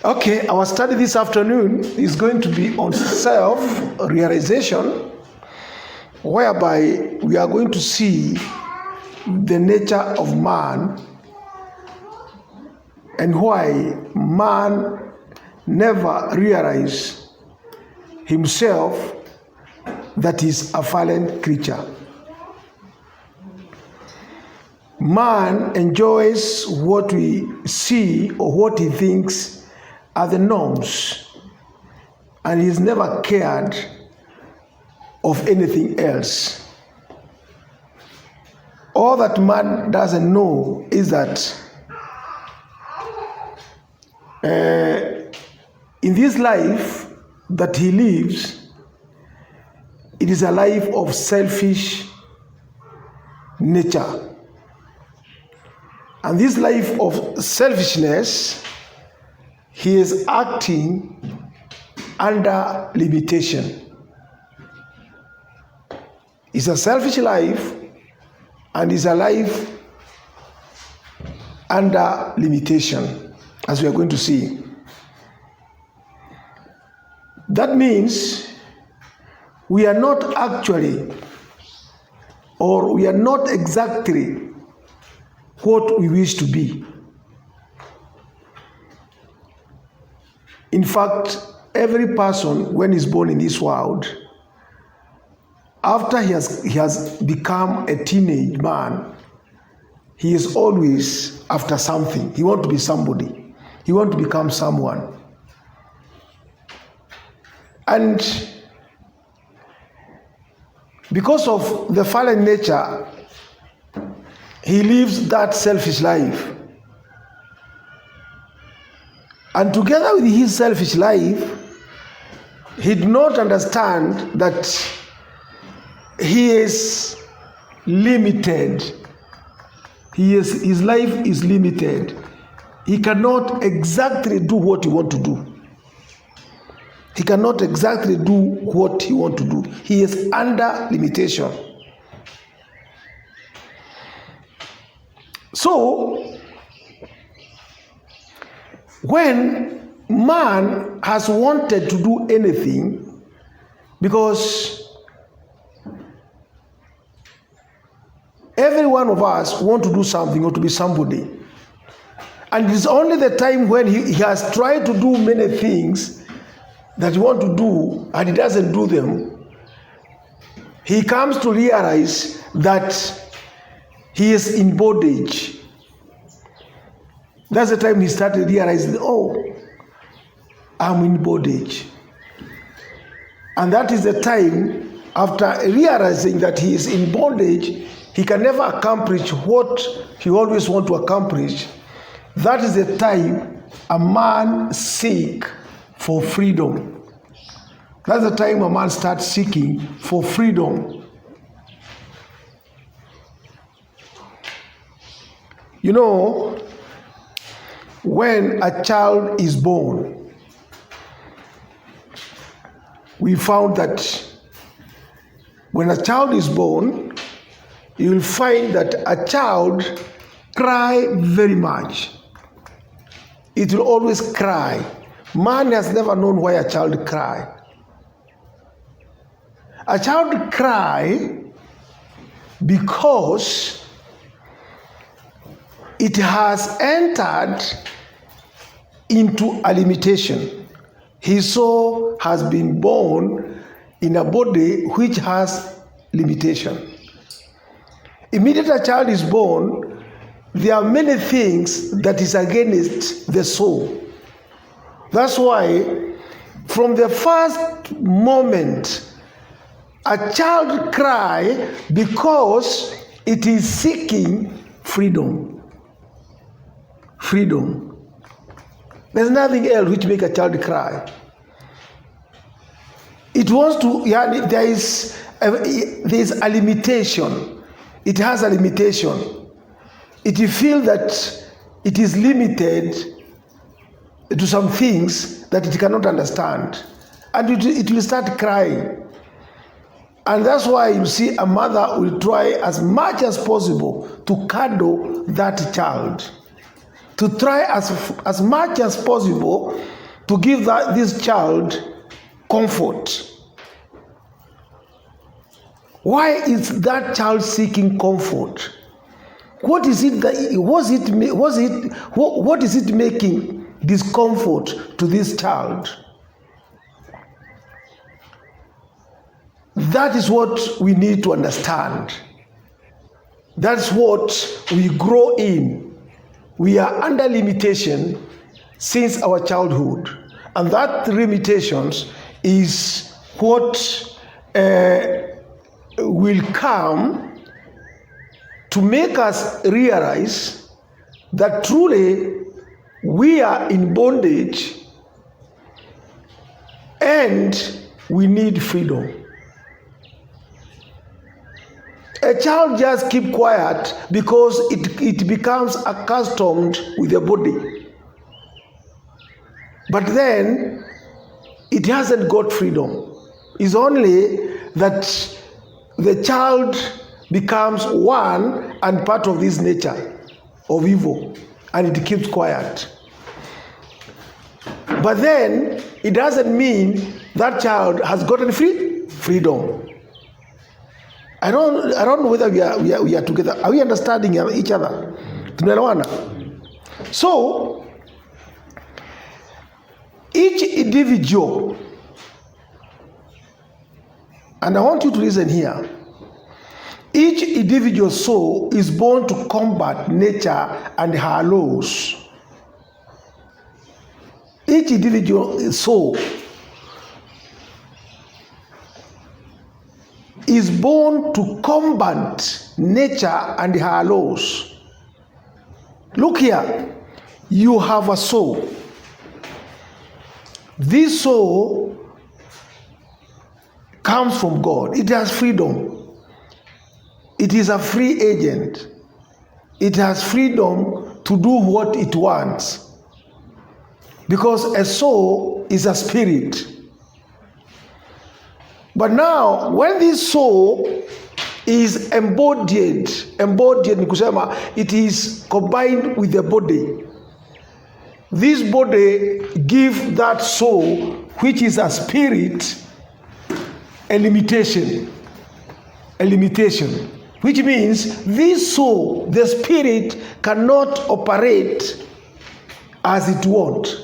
Okay, our study this afternoon is going to be on self-realization, whereby we are going to see the nature of man and why man never realizes himself that is a fallen creature. Man enjoys what we see or what he thinks are the norms, and he's never cared of anything else. All that man doesn't know is that in this life that he lives, it is a life of selfish nature. And this life of selfishness, he is acting under limitation. It's a selfish life, and it's a life under limitation, as we are going to see. That means we are not actually, or we are not exactly what we wish to be. In fact, every person, when he's born in this world, after he has become a teenage man, he is always after something. He wants to be somebody. He wants to become someone. And because of the fallen nature, he lives that selfish life. And together with his selfish life, he did not understand that he is limited. His life is limited. He cannot exactly do what he wants to do. He cannot exactly do what he wants to do. He is under limitation. So, when man has wanted to do anything, because every one of us want to do something or to be somebody, and it's only the time when he has tried to do many things that he wants to do and he doesn't do them, he comes to realize that he is in bondage. That's the time he started realizing, oh, I'm in bondage. And that is the time, after realizing that he is in bondage, he can never accomplish what he always wants to accomplish. That is the time a man seeks for freedom. That's the time a man starts seeking for freedom. You know, when a child is born, we found that when a child is born, you will find that a child cries very much. It will always cry. Man has never known why a child cries. A child cries because it has entered into a limitation. His soul has been born in a body which has limitation. Immediately a child is born, there are many things that is against the soul. That's why from the first moment, a child cries because it is seeking freedom. Freedom. There's nothing else which makes a child cry. It wants to, there is a limitation. It has a limitation. It feels that it is limited to some things that it cannot understand. And it will start crying. And that's why you see a mother will try as much as possible to cuddle that child. to try as much as possible to give this child comfort. Why is that child seeking comfort? What is it what is it making discomfort to this child? That is what we need to understand. That's what we grow in. We are under limitation since our childhood. And that limitations is what will come to make us realize that truly we are in bondage and we need freedom. A child just keep quiet because it becomes accustomed with the body. But then it hasn't got freedom. It's only that the child becomes one and part of this nature of evil, and it keeps quiet. But then it doesn't mean that child has gotten freedom. I don't know whether we are together. Are we understanding each other? Tunaelewana? So each individual, and I want you to listen here, each individual soul is born to combat nature and her laws. Each individual soul is born to combat nature and her laws. Look here, you have a soul. This soul comes from God. It has freedom. It is a free agent. It has freedom to do what it wants. Because a soul is a spirit. But now, when this soul is embodied ni kusema it is combined with the body. This body gives that soul, which is a spirit, a limitation, which means this soul, the spirit, cannot operate as it wants.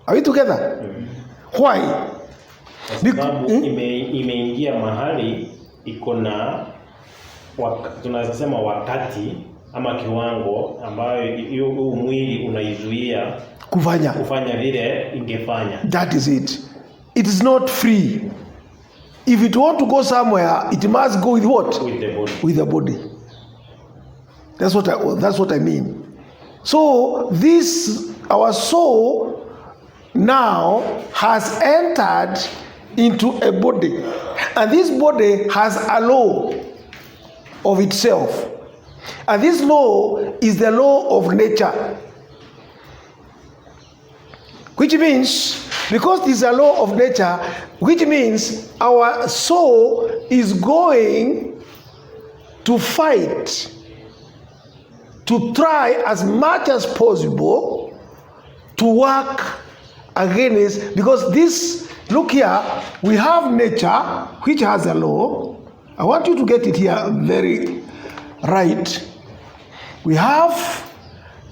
Are we together? Mm-hmm. Why? Kwa sababu imeingia mahali iko na tunaweza sema wakati ama kiwango ambayo hiyo mwili unaizuia kufanya vile ingefanya. That is it. It is not free. If it want to go somewhere, it must go with what? With the body. With the body. That's what I mean. So this, our soul now has entered into a body, and this body has a law of itself, and this law is the law of nature, which means, because this is a law of nature, which means our soul is going to fight, to try as much as possible to work against, because this, look here, we have nature which has a law. I want you to get it here very right. We have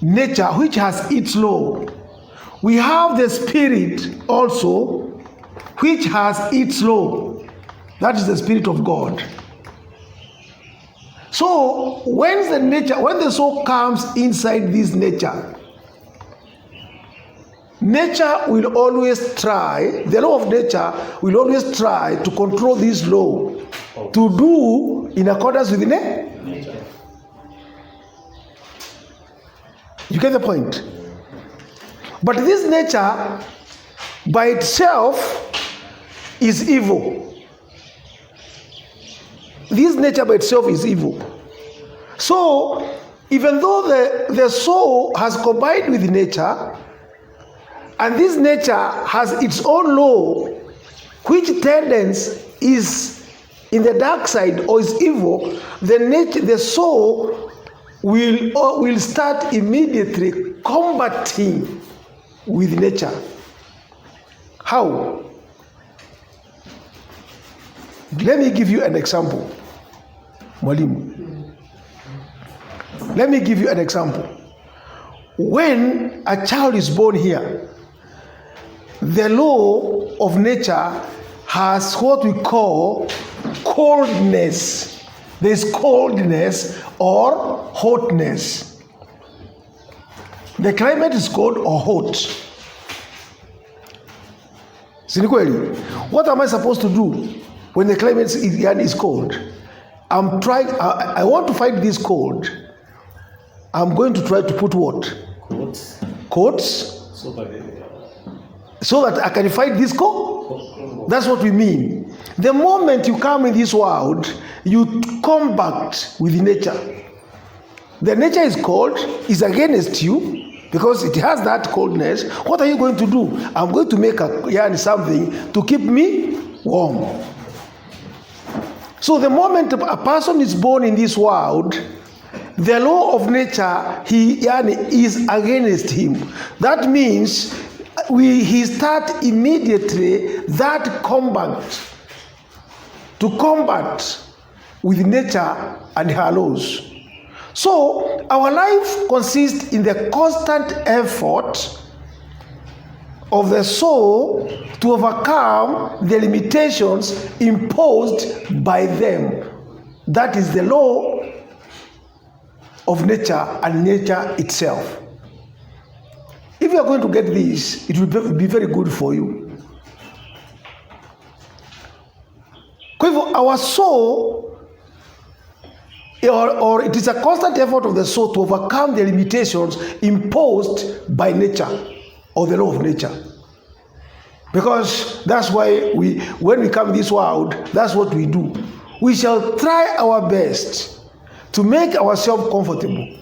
nature which has its law. We have the spirit also which has its law. That is the Spirit of God. So when the soul comes inside this nature, nature will always try, the law of nature will always try to control this law, to do in accordance with the nature. You get the point? But this nature by itself is evil. This nature by itself is evil. So even though the soul has combined with nature, and this nature has its own law, which tendency is in the dark side or is evil, the soul will start immediately combating with nature. How? Let me give you an example. Mwalimu. Let me give you an example. When a child is born here, the law of nature has what we call coldness. There is coldness or hotness. The climate is cold or hot. Si ni kweli? What am I supposed to do when the climate is cold? I want to fight this cold. I'm going to try to put what? Coats. So that I can fight this cold. That's what we mean. The moment you come in this world, you combat with nature. The nature is cold, is against you because it has that coldness. What are you going to do? I'm going to make something to keep me warm. So the moment a person is born in this world, the law of nature is against him. That means he start immediately that combat to combat with nature and her laws. So our life consists in the constant effort of the soul to overcome the limitations imposed by them. That is the law of nature and nature itself. If you are going to get this, it will be very good for you. Kwa hivyo our soul, or it is a constant effort of the soul to overcome the limitations imposed by nature or the law of nature. Because that's why when we come in this world, that's what we do. We shall try our best to make ourselves comfortable.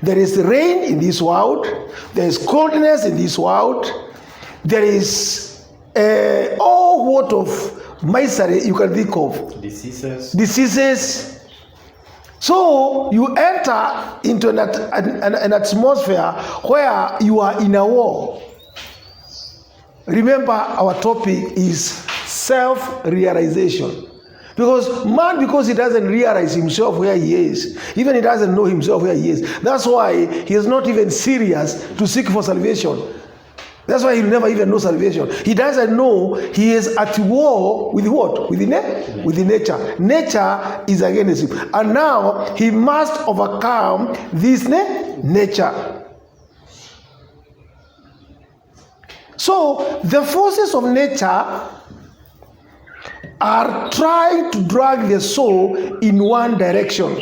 There is rain in this world. There is coldness in this world. There is all what of misery you can think of. Diseases. So you enter into an atmosphere where you are in a war. Remember, our topic is self-realization. Because he doesn't realize himself where he is, even he doesn't know himself where he is. That's why he is not even serious to seek for salvation. That's why he'll never even know salvation. He doesn't know he is at war with what? With the nature. Nature is against him. And now he must overcome this nature. So the forces of nature are trying to drag the soul in one direction,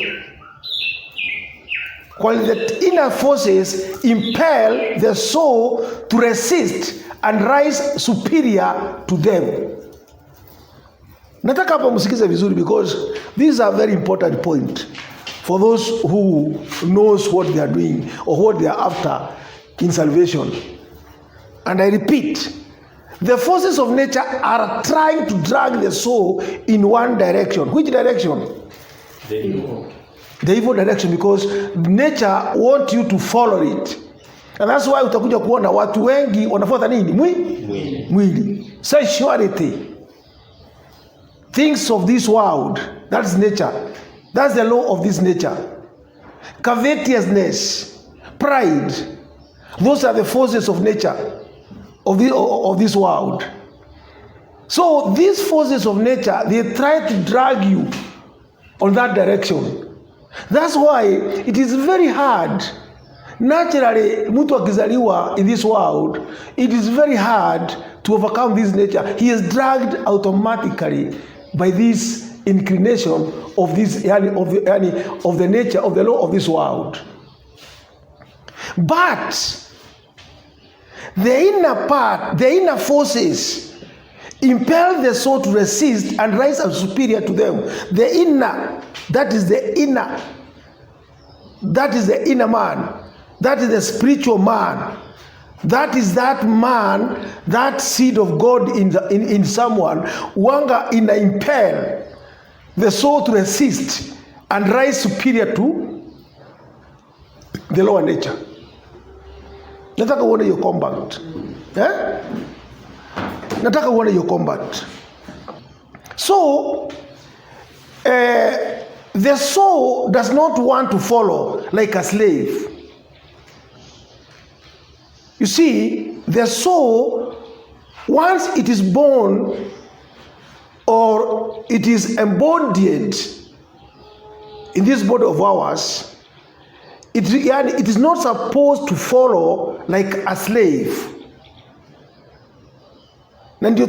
while the inner forces impel the soul to resist and rise superior to them. Nataka hapa msikize vizuri, because these are very important point for those who knows what they are doing or what they are after in salvation. And I repeat, the forces of nature are trying to drag the soul in one direction. Which direction? The evil. The evil direction, because nature wants you to follow it. And that's why utakuja kuona watu wengi wanafuata nini? Mwili. Sensuality. Things of this world. That's nature. That's the law of this nature. Covetousness. Pride. Those are the forces of nature. Of this world. So these forces of nature, they try to drag you on that direction. That's why it is very hard. Naturally, mtu akizaliwa in this world, it is very hard to overcome this nature. He is dragged automatically by this inclination of this of the nature of the law of this world. But the inner part, the inner forces impel the soul to resist and rise up superior to them. The inner, that is the inner man. That is the spiritual man. That is that man, that seed of God in someone, wanga impel the soul to resist and rise superior to the lower nature. Nataka uone hiyo combat. Nataka uone hiyo combat. So the soul does not want to follow like a slave. You see, the soul, once it is born or it is embodied in this body of ours, it is not supposed to follow like a slave. Na ndio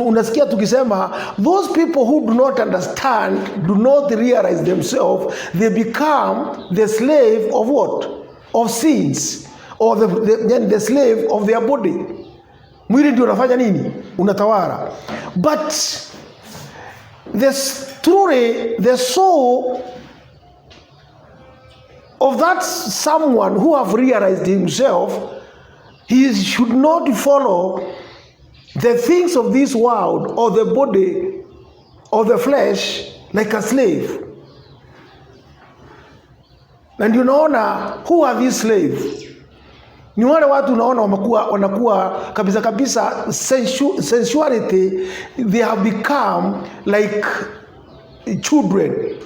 unasikia tukisema, those people who do not understand, do not realize themselves, they become the slave of what? Of sins, or the slave of their body. Mwili ndio unafanya nini? Unatawala. But truly the soul of that someone who have realized himself, he should not follow the things of this world or the body or the flesh like a slave. And you know, who are these slaves? Ni wale watu unaona wanakuwa kabisa sensuality, they have become like children.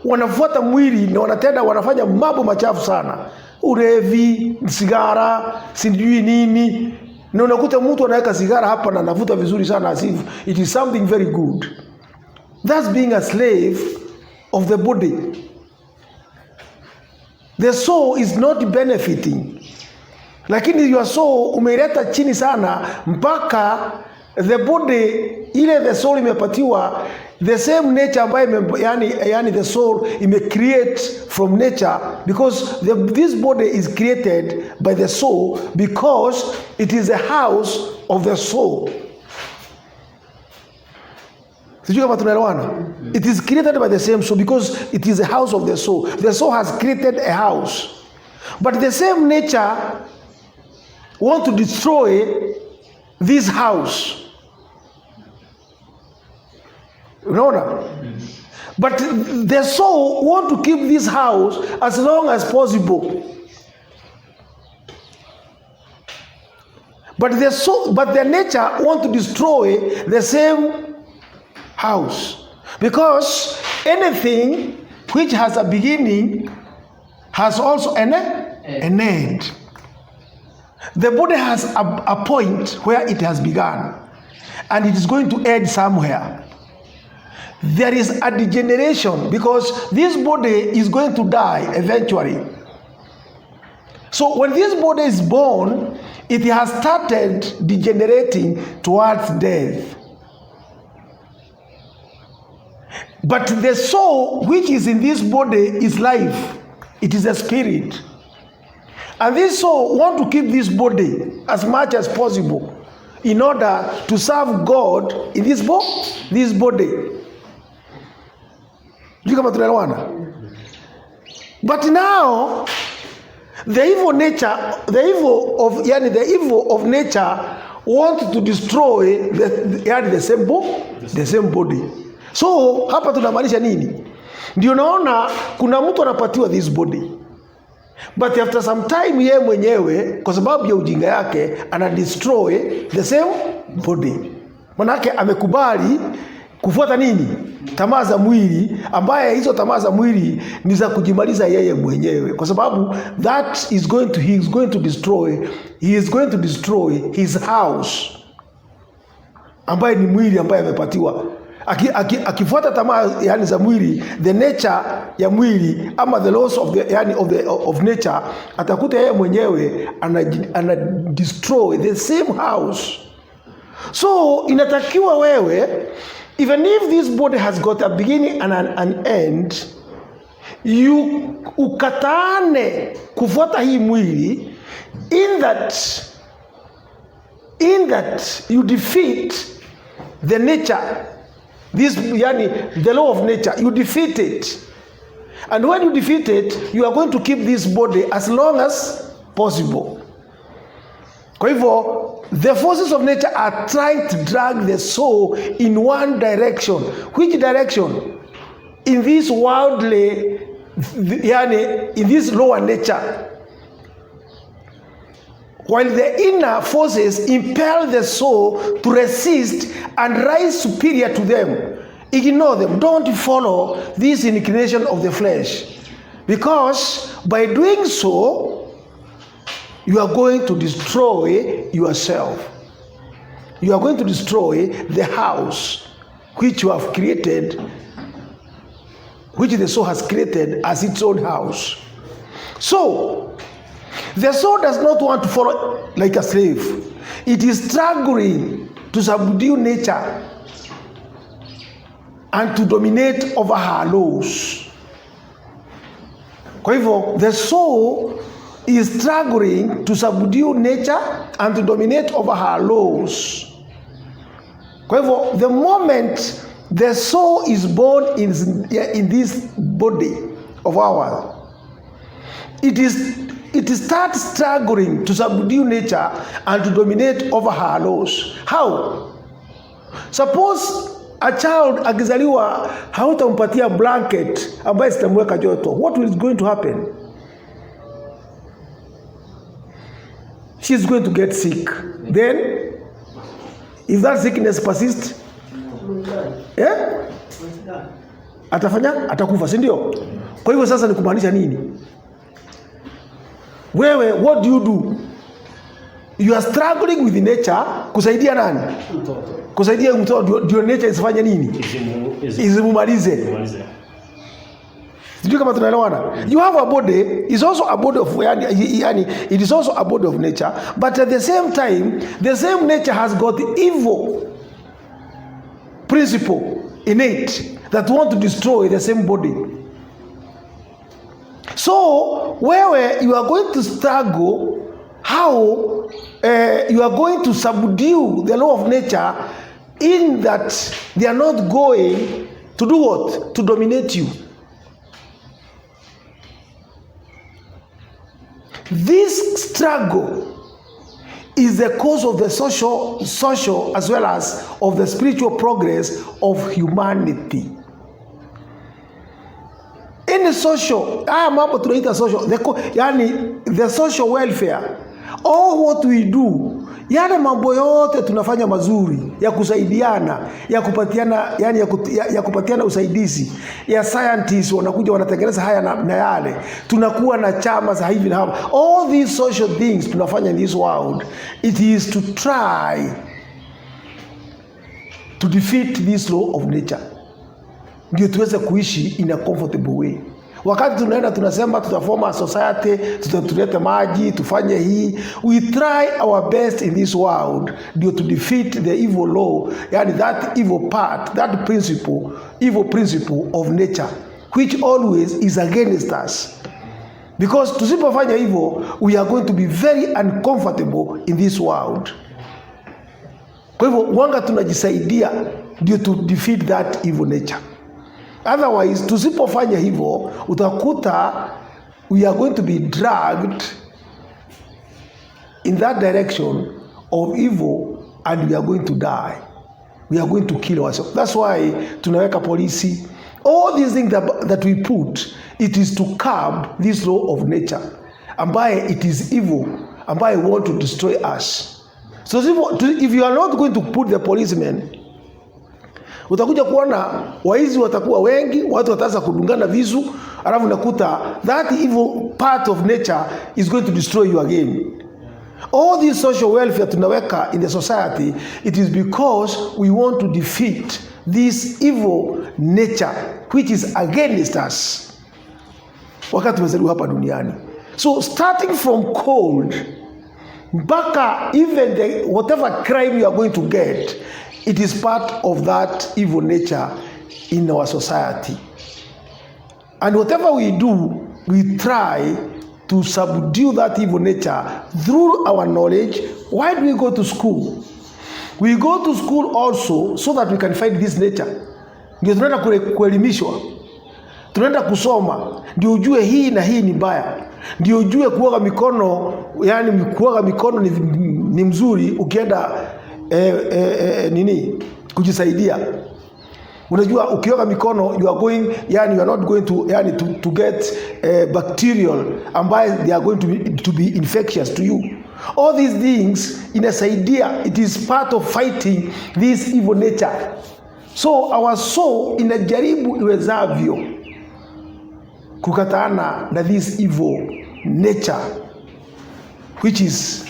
Wanafuata mwili na wanafanya mambo machafu sana. Ulevi, sigara, sijui nini. Na unakuta mtu anaweka sigara hapa na anavuta vizuri sana as if it is something very good. That's being a slave of the body. The soul is not benefiting. Lakini your soul umeileta chini sana mpaka the body ile the soul imepatiwa the same nature ambayo yani the soul create from nature, because this body is created by the soul because it is the house of the soul. Sijui kama tunaelewana? It is created by the same soul because it is the house of the soul. The soul has created a house. But the same nature want to destroy this house. Unaona? But the soul want to keep this house as long as possible. But the nature want to destroy the same house, because anything which has a beginning has also an end. The body has a point where it has begun, and it is going to end somewhere. There is a degeneration because this body is going to die eventually. So when this body is born, it has started degenerating towards death. But the soul which is in this body is life. It is a spirit. And this soul want to keep this body as much as possible in order to serve God in this body. But now the evil of nature want to destroy the same body. So hapa tunamaanisha nini? Ndio naona kuna mtu anapatiwa this body, but after some time yeye mwenyewe kwa sababu ya ujinga yake ana destroy the same body. Manake amekubali kufuata nini? Tamaa za mwili, ambaye hizo tamaa za mwili ni za kujimaliza yeye mwenyewe, kwa sababu he is going to destroy his house, ambaye ni mwili ambaye amepatiwa. Akifuata tamaa za mwili, the nature ya mwili ama the laws of nature, atakuta yeye mwenyewe ana destroy the same house. So inatakiwa wewe, even if this body has got a beginning and an end, ukataane kufuata hii mwili, in that you defeat the nature, the law of nature. You defeat it, and when you defeat it, you are going to keep this body as long as possible. Kwa hivyo, the forces of nature are trying to drag the soul in one direction. Which direction? In this worldly, in this lower nature. while the inner forces impel the soul to resist and rise superior to them. Ignore them. Don't follow this inclination of the flesh, because by doing so, you are going to destroy yourself. You are going to destroy the house which you have created, which the soul has created as its own house. So, the soul does not want to follow like a slave. It is struggling to subdue nature and to dominate over her laws. Kwa hivyo, the soul is struggling to subdue nature and to dominate over her laws. Kwa hivyo, the moment the soul is born in this body of ours, it starts struggling to subdue nature and to dominate over her laws. How? Suppose a child akizaliwa hautampatia blanket ambaye sitamweka joto, what is going to happen? She is going to get sick. Then, if that sickness persists, atakufa, si ndio? Kwa hivyo sasa ni kumaanisha nini? Wewe, what do you do? You are struggling with nature kusaidia nani? Kusaidia mtoto, ndio nature isifanye nini? Izimumalize. Sijui kama tunaelewana. You have a body, is also a body of it is also a body of nature, but at the same time, the same nature has got evil principle in it that want to destroy the same body. So, where you are going to struggle, how you are going to subdue the law of nature, in that they are not going to do what? To dominate you. This struggle is the cause of the social as well as of the spiritual progress of humanity. In the social, mambo tunaita social, the social welfare, all what we do, yale mambo yote tunafanya mazuri ya kusaidiana, ya kupatiana, ya kupatiana usaidizi, ya scientists wanakuja wanatengeneza haya na yale, tunakuwa na chama za hivi na hapa. All these social things tunafanya in this world, it is to try to defeat this law of nature, ndio tuweze kuishi in a comfortable way. Wakati tunaenda tunasema tutafoma society, tutatuleta maji, tufanye hii, we try our best in this world ndio to defeat the evil law, yani that evil part, that principle, evil principle of nature, which always is against us. Because tusipofanya hivyo, we are going to be very uncomfortable in this world. Kwa hivyo wanga tunajisaidia ndio to defeat that evil nature. Otherwise, tusipofanya hivyo, utakuta we are going to be dragged in that direction of evil and we are going to die. We are going to kill ourselves. That's why tunaweka polisi. All these things that we put, it is to curb this law of nature, ambaye it is evil, ambaye want to destroy us. So if you are not going to put the policemen, utakuja kuona waizi watakuwa wengi, watu wataanza kudungana visu, alafu nakuta that evil part of nature is going to destroy you again. All this social welfare tunaweka in the society, it is because we want to defeat this evil nature which is against us wakati tumezaliwa hapa duniani. So starting from cold mpaka even whatever crime you are going to get, it is part of that evil nature in our society. And whatever we do, we try to subdue that evil nature through our knowledge. Why do we go to school? We go to school also so that we can fight this nature. Ndio tunaenda kuelimishwa, tunaenda kusoma ndio ujue hii na hii ni mbaya, ndio ujue kuoga mikono, yani kuoga mikono ni mzuri ukienda kujisaidia. Unajua ukioga mikono you are going, yani you are not going to get bacterial ambaye they are going to be infectious to you. All these things inasaidia, it is part of fighting this evil nature. So our soul inajaribu iwezavyo kukatana na this evil nature which is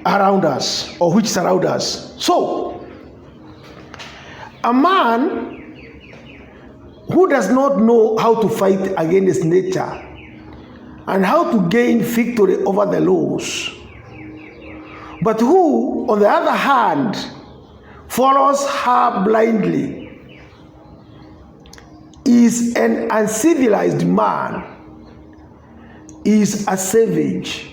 around us, or which surround us. So a man who does not know how to fight against nature and how to gain victory over the laws, but who, on the other hand, follows her blindly, is an uncivilized man, is a savage,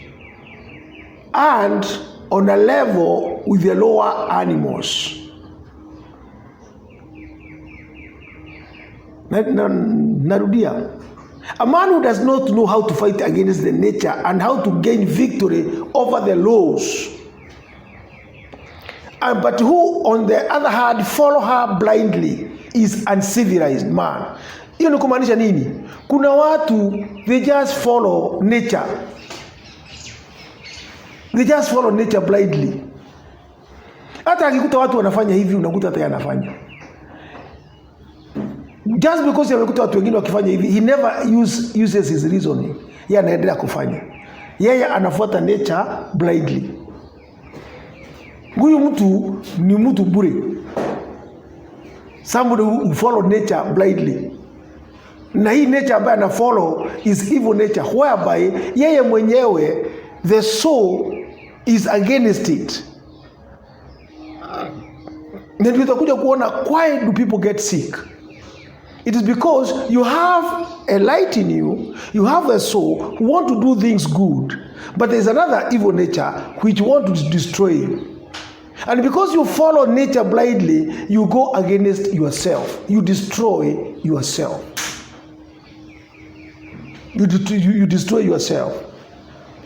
and on a level with the lower animals. Narudia. A man who does not know how to fight against the nature and how to gain victory over the laws, but who on the other hand follow her blindly, is uncivilized man. Hiyo ni kumaanisha nini? Kuna watu, they just follow nature. They just follow nature blindly. Hata akikuta watu wanafanya hivi, unakuta hata yanafanya. Just because amekuta watu wengine wakifanya hivi, he never uses his reasoning. Yeye anaendelea kufanya. Yeye anafuata nature blindly. Huyu mtu ni mtu bure. Somebody who follow nature blindly. Na hii nature ambayo ana follow is evil nature, whereby yeye mwenyewe, the soul is against it. Na tutakuja kuona why do people get sick. It is because you have a light in you, you have a soul who want to do things good, but there's another evil nature which want to destroy you. And because you follow nature blindly, you go against yourself. You destroy yourself. You destroy yourself.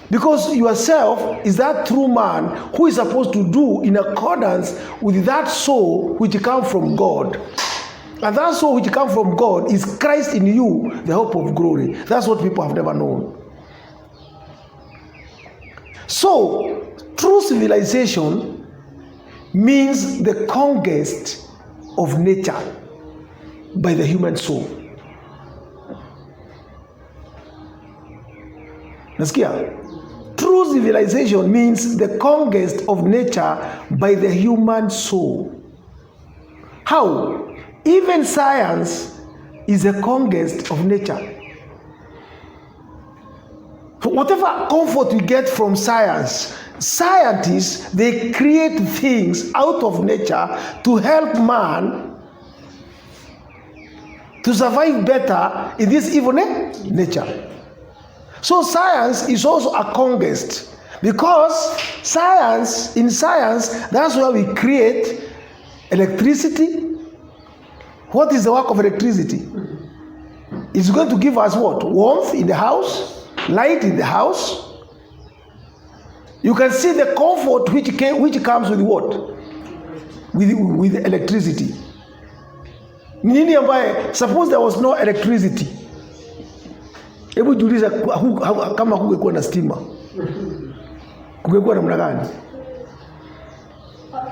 Because yourself is that true man who is supposed to do in accordance with that soul which comes from God. And that soul which comes from God is Christ in you, the hope of glory. That's what people have never known. So, true civilization means the conquest of nature by the human soul. Nasikia? True civilization means the conquest of nature by the human soul. How? Even science is a conquest of nature. Whatever comfort we get from science, scientists, they create things out of nature to help man to survive better in this evil nature. So science is also a conquest, because in science, that's where we create electricity. What is the work of electricity? It's going to give us what? Warmth in the house, light in the house. You can see the comfort which comes with what? With electricity. Nini ambaye, suppose there was no electricity. Hebu jiuliza kama kungekuwa na stima. Kungekuwa namna gani?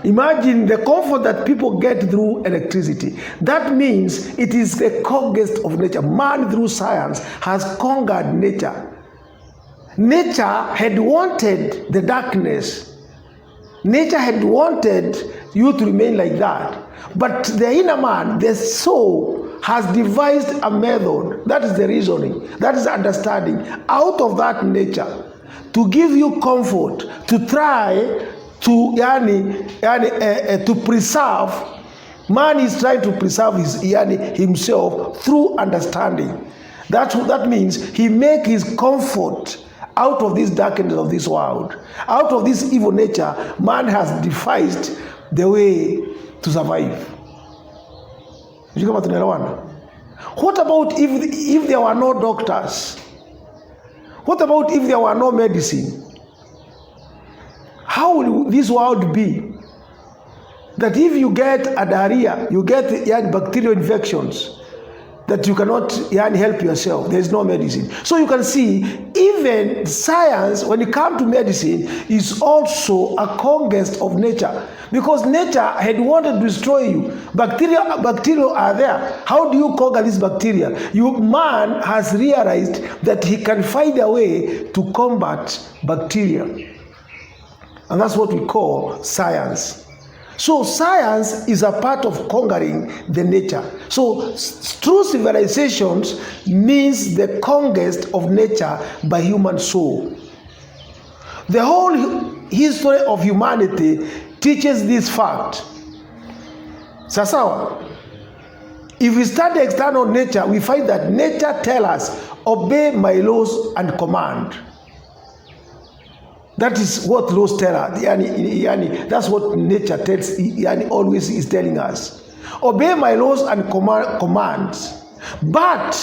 Imagine the comfort that people get through electricity. That means it is the conquest of nature. Man, through science, has conquered nature. Nature had wanted the darkness. Nature had wanted you to remain like that. But the inner man, the soul, has devised a method. That is the reasoning. That is understanding. Out of that nature, to give you comfort, to try to to preserve. Man is trying to preserve himself through understanding. That means he make his comfort out of this darkness of this world. Out of this evil nature, man has devised the way to survive. What about if there were no doctors? What about if there were no medicine? How will this world be? That if you get a diarrhea, you get bacterial infections, that you cannot help yourself. There is no medicine. So you can see, even science, when it comes to medicine, is also a conquest of nature. Because nature had wanted to destroy you. Bacteria are there. How do you conquer this bacteria? Man has realized that he can find a way to combat bacteria. And that's what we call science. So science is a part of conquering the nature. So true civilizations means the conquest of nature by human soul. The whole history of humanity teaches this fact. Sasawa. If we study external nature, we find that nature tells us, obey my laws and command. That is what laws tell us. That's what nature tells, always is telling us. Obey my laws and commands. But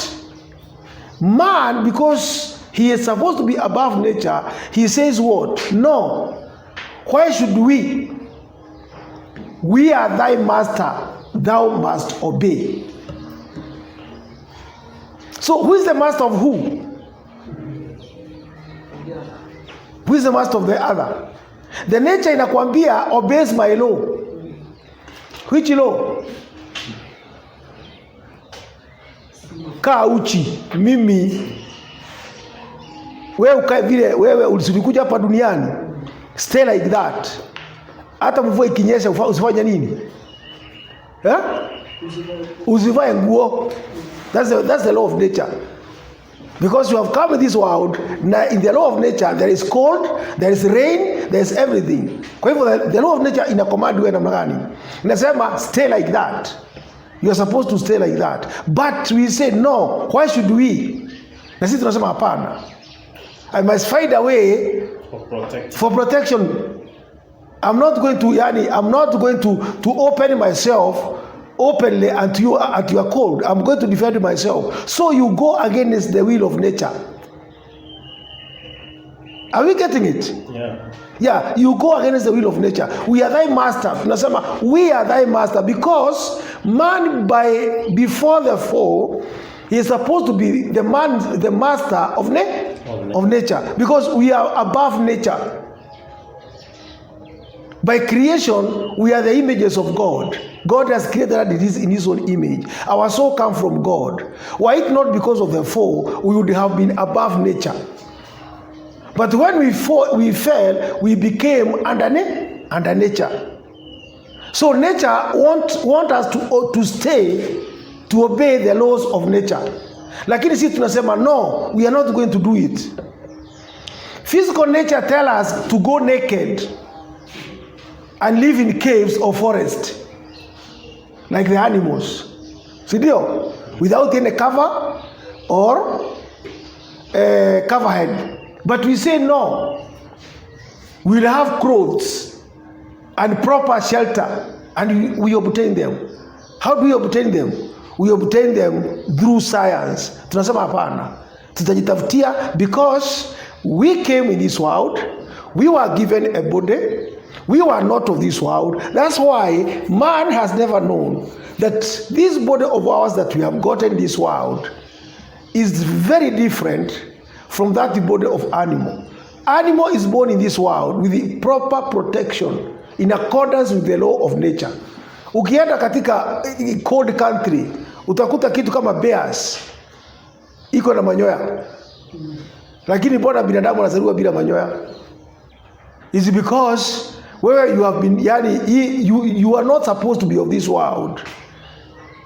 man, because he is supposed to be above nature, he says what? No. Why should we? We are thy master, thou must obey. So who is the master of who? Who is the master of the other? The nature inakwambia obeys my law. Which law? Kaa uchi. Mimi wewe ukae vile wewe ulisikuja hapa duniani. Stay like that. Hata mvua ikinyesha usifanye nini? Usivae nguo. That's the law of nature. Because you have come in this world, now in the law of nature, there is cold, there is rain, there is everything. Kwa hivyo, the law of nature ina command wewe namna gani? Inasema, stay like that. You are supposed to stay like that. But we say, no, why should we? Na sisi tunasema hapana. I must find a way for protection. I'm not going to open myself openly at your cold. I'm going to defend myself. So you go against the will of nature. Are we getting it? Yeah. Yeah, you go against the will of nature. We are thy master. Tunasema, we are thy master, because man before the fall, he is supposed to be the master of nature, because we are above nature. By creation, we are the images of God. God has created us in his own image. Our soul comes from God. Were it not because of the fall, we would have been above nature. But when we fell, we became under nature. So nature want us to stay, to obey the laws of nature. Lakini sisi tunasema, no, we are not going to do it. Physical nature tells us to go naked and live in caves or forest, like the animals. Sidio? Without any cover or cover head. But we say no. We'll have clothes and proper shelter, and we obtain them. How do we obtain them? We obtain them through science. Tunasema hapana. Tutajitafutia, because we came in this world, we were given a body, we were not of this world. That's why man has never known that this body of ours that we have gotten in this world is very different from that body of animal. Animal is born in this world with the proper protection in accordance with the law of nature. Ukienda katika cold country, utakuta kitu kama bears iko na manyoya. Lakini mbona binadamu anazaliwa bila manyoya? Is because where you have been, you are not supposed to be of this world.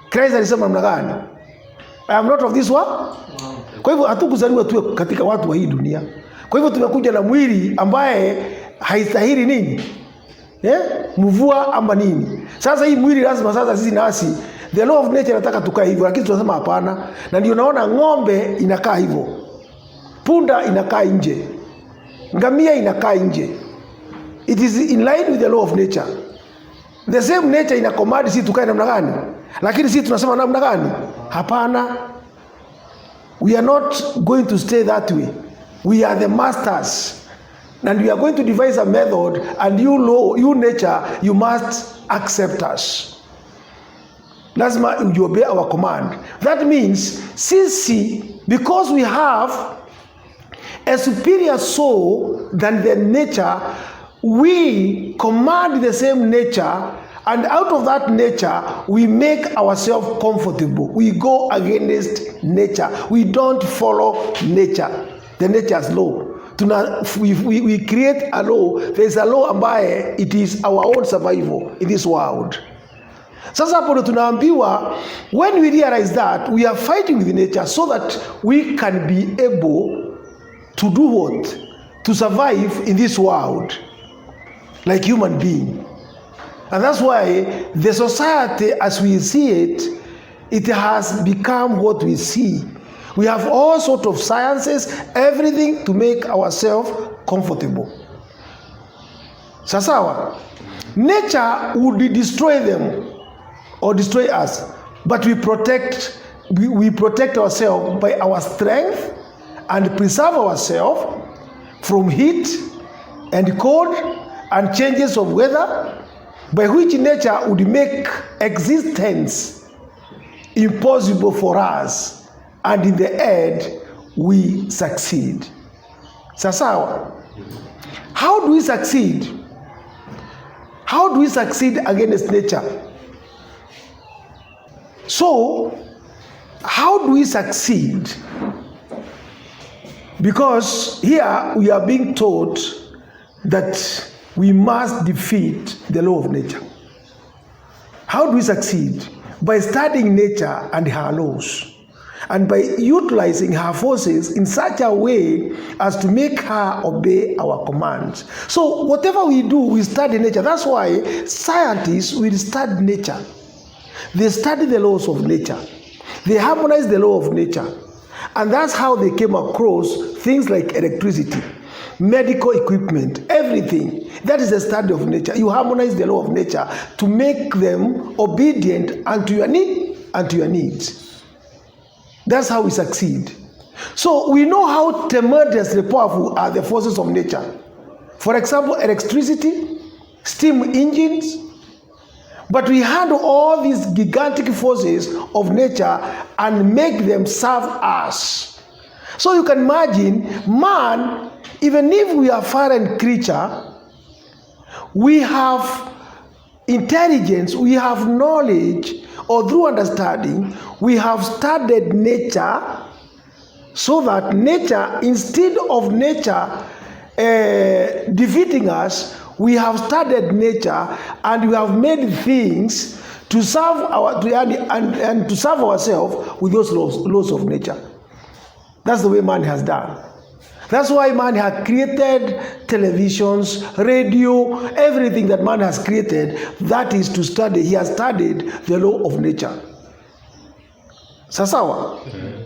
Christ alisema namna gani? I am not of this world. Kwa hivyo hatukuzaliwa tu katika watu wa hii dunia. Kwa hivyo tumekuja na mwili ambaye haistahili nini? Mvua ama nini. Sasa hii mwili lazima sasa sisi nasi, the law of nature nataka tukae hivyo, lakini tunasema hapana. Na ndio naona ng'ombe inakaa hivyo. Punda inakaa nje. Ngamia inakaa nje. It is in line with the law of nature. The same nature ina command sisi tukae namna gani? Lakini sisi tunasema namna gani? Hapana. We are not going to stay that way. We are the masters. And we are going to devise a method, and you nature, you must accept us. lazima you obey our command. That means because we have a superior soul than the nature, we command the same nature, and out of that nature we make ourselves comfortable. We go against nature. We don't follow nature, the nature's law. We create a law. There is a law ambaye it is our own survival in this world. Sasa hapo tunaambiwa, when we realize that we are fighting with nature so that we can be able to do what? To survive in this world like human being. And that's why the society as we see it, it has become what we see. We have all sorts of sciences, everything to make ourselves comfortable. Sasawa, nature would destroy them or destroy us, but we protect ourselves by our strength and preserve ourselves from heat and cold and changes of weather, by which nature would make existence impossible for us, and in the end we succeed. Sasawa, how do we succeed? How do we succeed against nature? So, how do we succeed? Because here we are being taught that we must defeat the law of nature. How do we succeed? By studying nature and her laws, and by utilizing her forces in such a way as to make her obey our commands. So whatever we do, we study nature. That's why scientists will study nature. They study the laws of nature. They harmonize the law of nature. And that's how they came across things like electricity, medical equipment, everything. That is the study of nature. You harmonize the law of nature to make them obedient unto your needs. That's how we succeed. So we know how tremendously powerful are the forces of nature. For example, electricity, steam engines. But we handle all these gigantic forces of nature and make them serve us. So you can imagine, man, even if we are fallen creature, we have intelligence, we have knowledge, or through understanding, we have studied nature, so that nature, instead of nature defeating us, we have studied nature and we have made things to serve and to serve ourselves with those laws of nature. That's the way man has done. That's why man has created televisions, radio, everything that man has created, that is to study. He has studied the law of nature. Sasawa,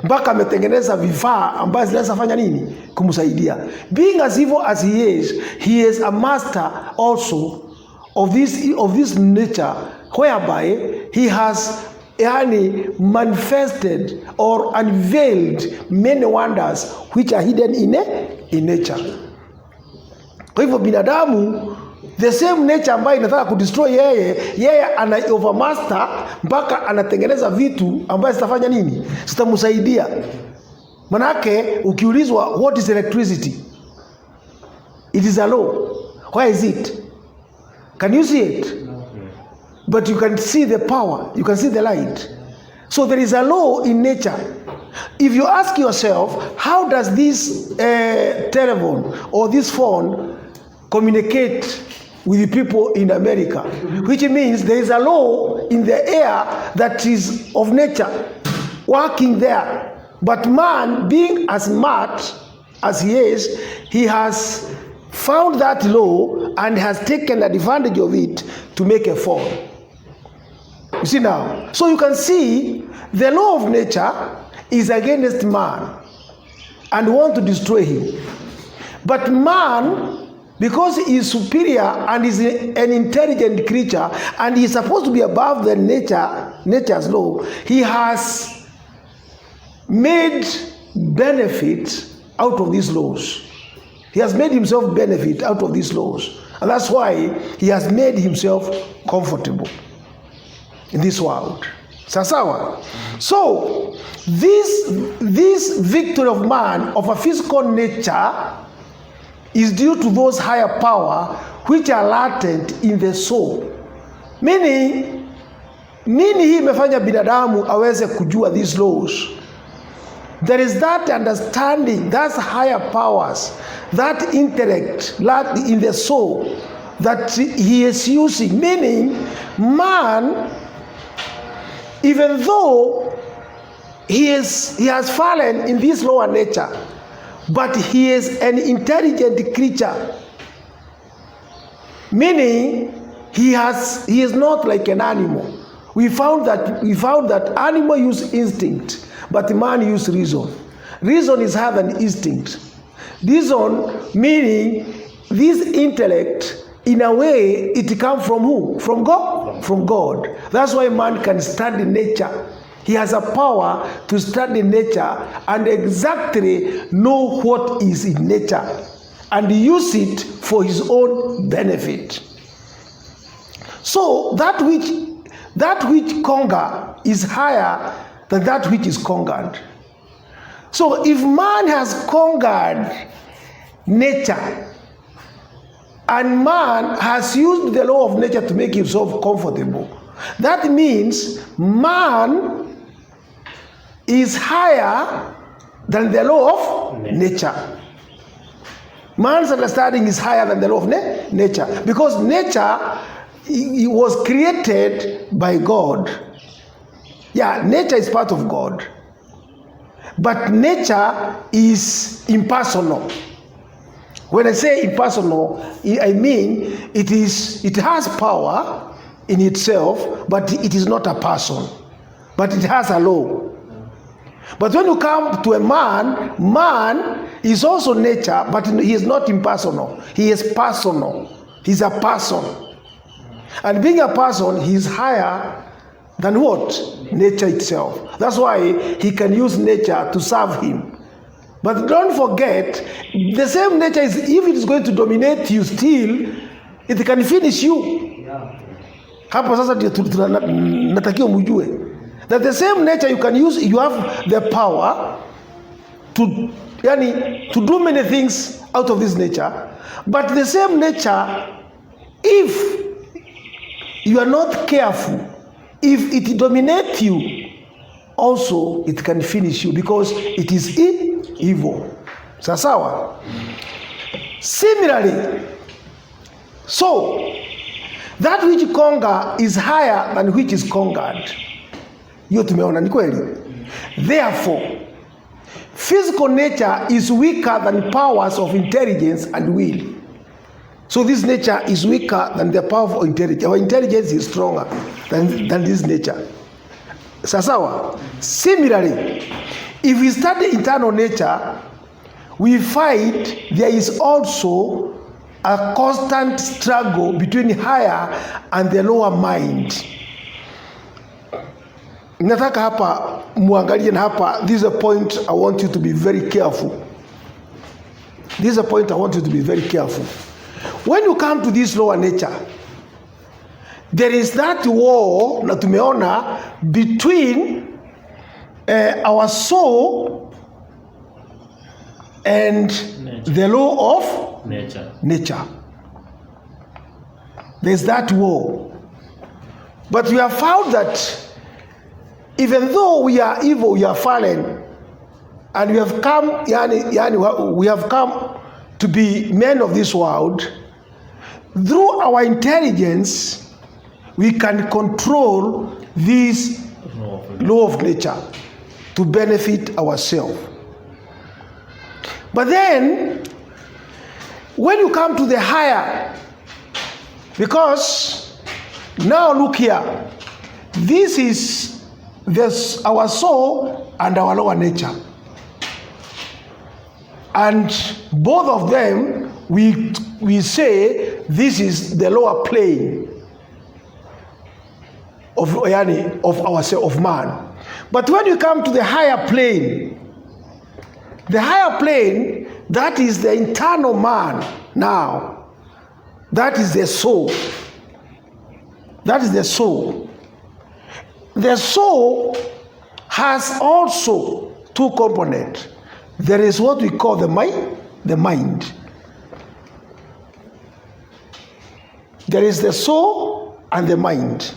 mpaka ametengeneza vifaa ambazo zinaweza fanya nini? Kumsaidia. Being as evil as he is a master also of this nature, whereby he has manifested or unveiled many wonders which are hidden in nature. Kwa hivyo binadamu, the same nature ambayo inataka kudestroy yeye ana overmaster mpaka anatengeneza vitu ambayo zitafanya nini? Zitamsaidia. Manake ukiulizwa what is electricity? It is a law. Where is it? Can you see it? But you can see the power, you can see the light. So there is a law in nature. If you ask yourself, how does this telephone or this phone communicate with the people in America? Which means there is a law in the air that is of nature working there. But man, being as smart as he is, he has found that law and has taken advantage of it to make a phone. You see now? So you can see the law of nature is against man and want to destroy him. But man, because he is superior and is an intelligent creature and he is supposed to be above the nature's law, he has made benefit out of these laws. He has made himself benefit out of these laws. And that's why he has made himself comfortable in this world. Sasawa. So this victory of man of a physical nature is due to those higher power which are latent in the soul. Meaning, nini hii imefanya binadamu aweze kujua these laws? There is that understanding, that's higher powers, that intellect in the soul that he is using. Meaning, man, even though he has fallen in this lower nature, but he is an intelligent creature. Meaning, he is not like an animal. We found that animal use instinct, but man use reason. Reason is higher than instinct. Reason meaning this intellect, in a way, it comes from who? From God? From God. That's why man can study nature. He has a power to study nature and exactly know what is in nature and use it for his own benefit. So that which conquer is higher than that which is conquered. So if man has conquered nature and man has used the law of nature to make himself comfortable, that means man is higher than the law of nature. Man's understanding is higher than the law of nature, because nature it was created by God. Yeah, nature is part of God, but nature is impersonal. When I say impersonal, I mean it has power in itself, but it is not a person, but it has a law. But when you come to a man is also nature, but he is not impersonal. He is personal. He's a person. And being a person, he is higher than what? Nature itself. That's why he can use nature to serve him. But don't forget, the same nature is, if it is going to dominate you still, it can finish you. Hapo sasa natakiwa mjue that the same nature you can use, you have the power to do many things out of this nature, but the same nature, if you are not careful, if it dominates you, also it can finish you because it is evil. Sawa. Similarly, so that which conquer is higher than which is conquered. Hiyo tumeona ni kweli. Therefore, physical nature is weaker than powers of intelligence and will. So this nature is weaker than the power of intelligence. Our intelligence is stronger than this nature. Sawa. Similarly, if we study internal nature, we find there is also a constant struggle between higher and the lower mind. Nataka hapa muangalie na hapa, this is a point I want you to be very careful. This is a point I want you to be very careful. When you come to this lower nature, there is that war na tumeona between our soul and nature. The law of nature. There's that war. But we have found that even though we are evil, we are fallen, and we have come, we have come to be men of this world, through our intelligence, we can control this law of nature to benefit ourselves. But then, when you come to the higher, because now look here, this is our soul and our lower nature. And both of them, we say this is the lower plane of ourselves, of man. But when you come to the higher plane, that is the internal man now. That is the soul. That is the soul. the soul has also two components. There is what we call the mind. There is the soul and the mind.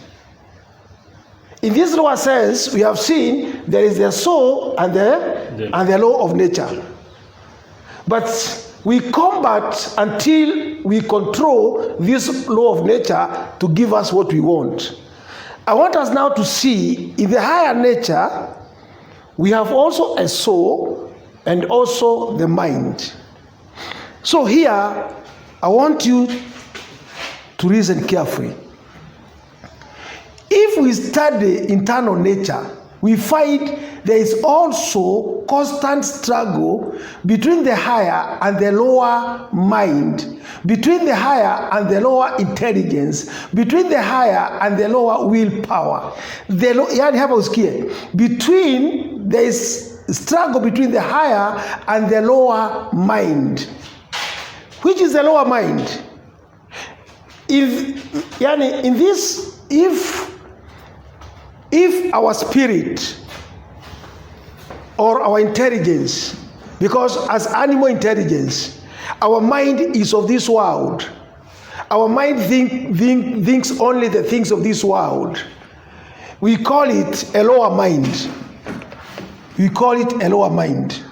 In this lower sense, we have seen there is the soul and the law of nature. But we combat until we control this law of nature to give us what we want. I want us now to see in the higher nature, we have also a soul and also the mind. So here, I want you to reason carefully. If we study internal nature, we find there is also constant struggle between the higher and the lower mind, between the higher and the lower intelligence, between the higher and the lower willpower. There is struggle between the higher and the lower mind. Which is the lower mind? If our spirit or our intelligence, because as animal intelligence, our mind is of this world. Our mind thinks only the things of this world. We call it a lower mind. We call it a lower mind.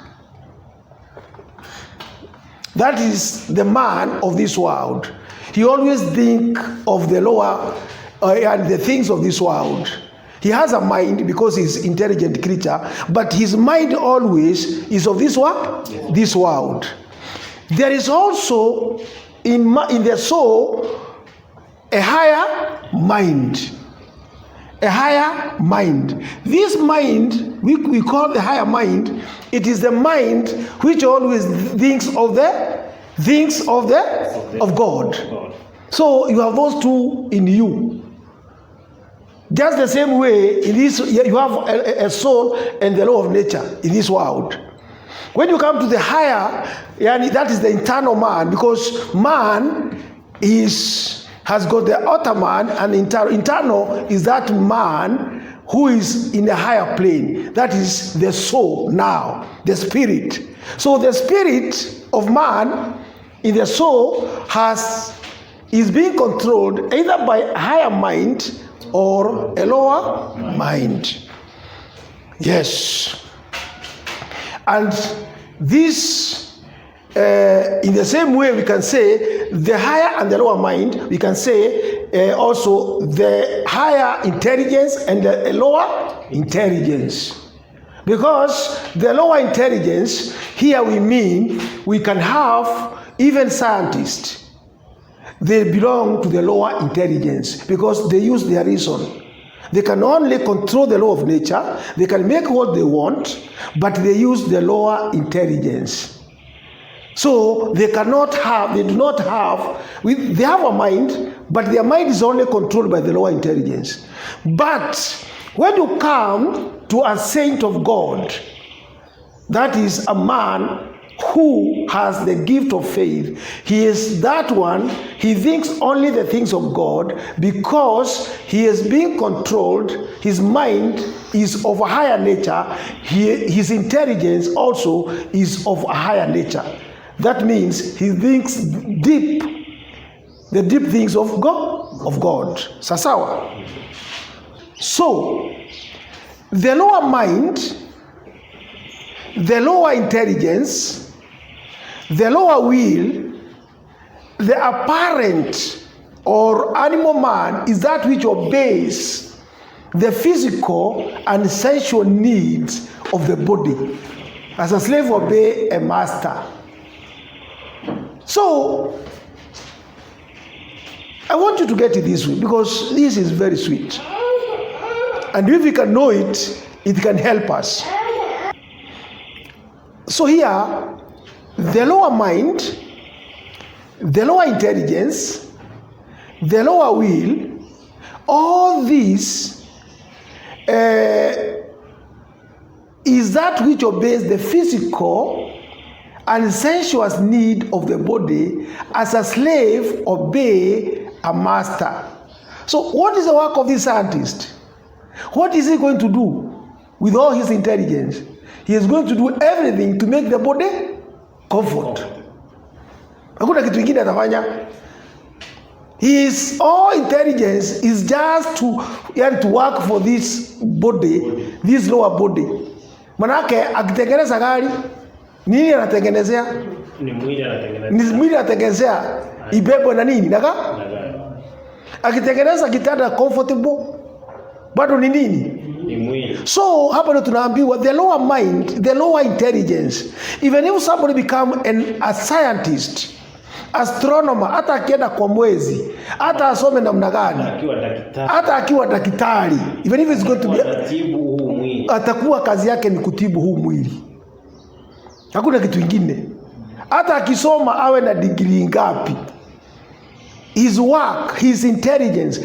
That is the man of this world. He always thinks of the lower and the things of this world. He has a mind because he's an intelligent creature, but his mind always is of this world. Yes. This world. There is also in the soul a higher mind. A higher mind. This mind, we call the higher mind, it is the mind which always thinks of the things of God. So you have those two in you. Just the same way, in this you have a soul and the law of nature in this world. When you come to the higher, that is the internal man, because man has got the outer man, and internal is that man who is in a higher plane. That is the soul now, the spirit. So the spirit of man in the soul is being controlled either by a higher mind or a lower mind. Yes. And this, in the same way, we can say the higher and the lower mind, we can say also the higher intelligence and the lower intelligence. Because the lower intelligence, here we mean we can have even scientists. They belong to the lower intelligence because they use their reason. They can only control the law of nature. They can make what they want, but they use the lower intelligence. So they have a mind, but their mind is only controlled by the lower intelligence. But when you come to a saint of God, that is a man who has the gift of faith, he is that one. He thinks only the things of God because he is being controlled. His mind is of a higher nature. His intelligence also is of a higher nature. That means he thinks deep, the deep things of God. Sasawa. So the lower mind, the lower intelligence, the lower will, the apparent or animal man is that which obeys the physical and sensual needs of the body, as a slave obey a master. So I want you to get it this way, because this is very sweet, and if we can know it, it can help us. So here, the lower mind, the lower intelligence, the lower will, all this is that which obeys the physical and sensuous need of the body, as a slave obey a master. So what is the work of this scientist? What is he going to do with all his intelligence? He is going to do everything to make the body comfort. Hakuna kitu kingine atafanya. His all intelligence is just to work for this body, this lower body. Manake akitengeneza gari, nini anatengenezea? Ni mwili anatengenezea. Ni mwili anatengenezea ibebwe na nini? Na gari. Akitengeneza kitanda comfortable, bado ni nini? Ni mwili. So hapa ndio tunaambiwa the lower mind, the lower intelligence. Even if somebody become a scientist, astronomer, hata akienda kwa mwezi, hata asome namna gani, hata akiwa daktari, even if it's going to be, atakuwa kazi yake ni kutibu huu mwili. Hakuna kitu kingine. Hata akisoma awe na degree ngapi, his work, his intelligence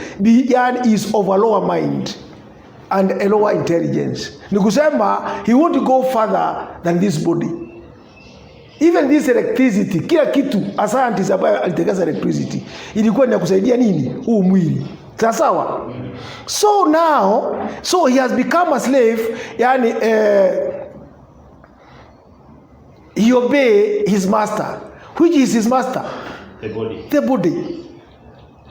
is of a lower mind and a lower intelligence. Ni kusema he won't go further than this body. Even this electricity, kila kitu a scientist ambaye alitengeza electricity ilikuwa ni ya kusaidia nini? Huu mwili. Sawa? So now, so he has become a slave, yani he obey his master. Which is his master? The body. The body.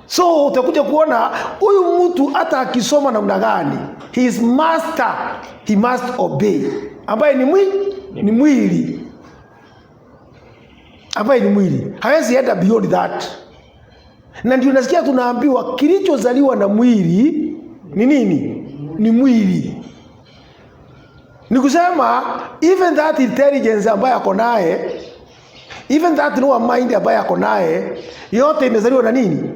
So utakuja kuona huyu mtu hata akisoma namna gani, his master he must obey. Ambaye ni mwili. Ambaye ni mwili. Hawezi enda beyond that. Na ndio nasikia tunaambiwa kilichozaliwa na mwili ni nini? Ni mwili. Ni kusema even that intelligence ambayo ako naye, even that lower mind ambayo ako naye, yote imezaliwa na nini?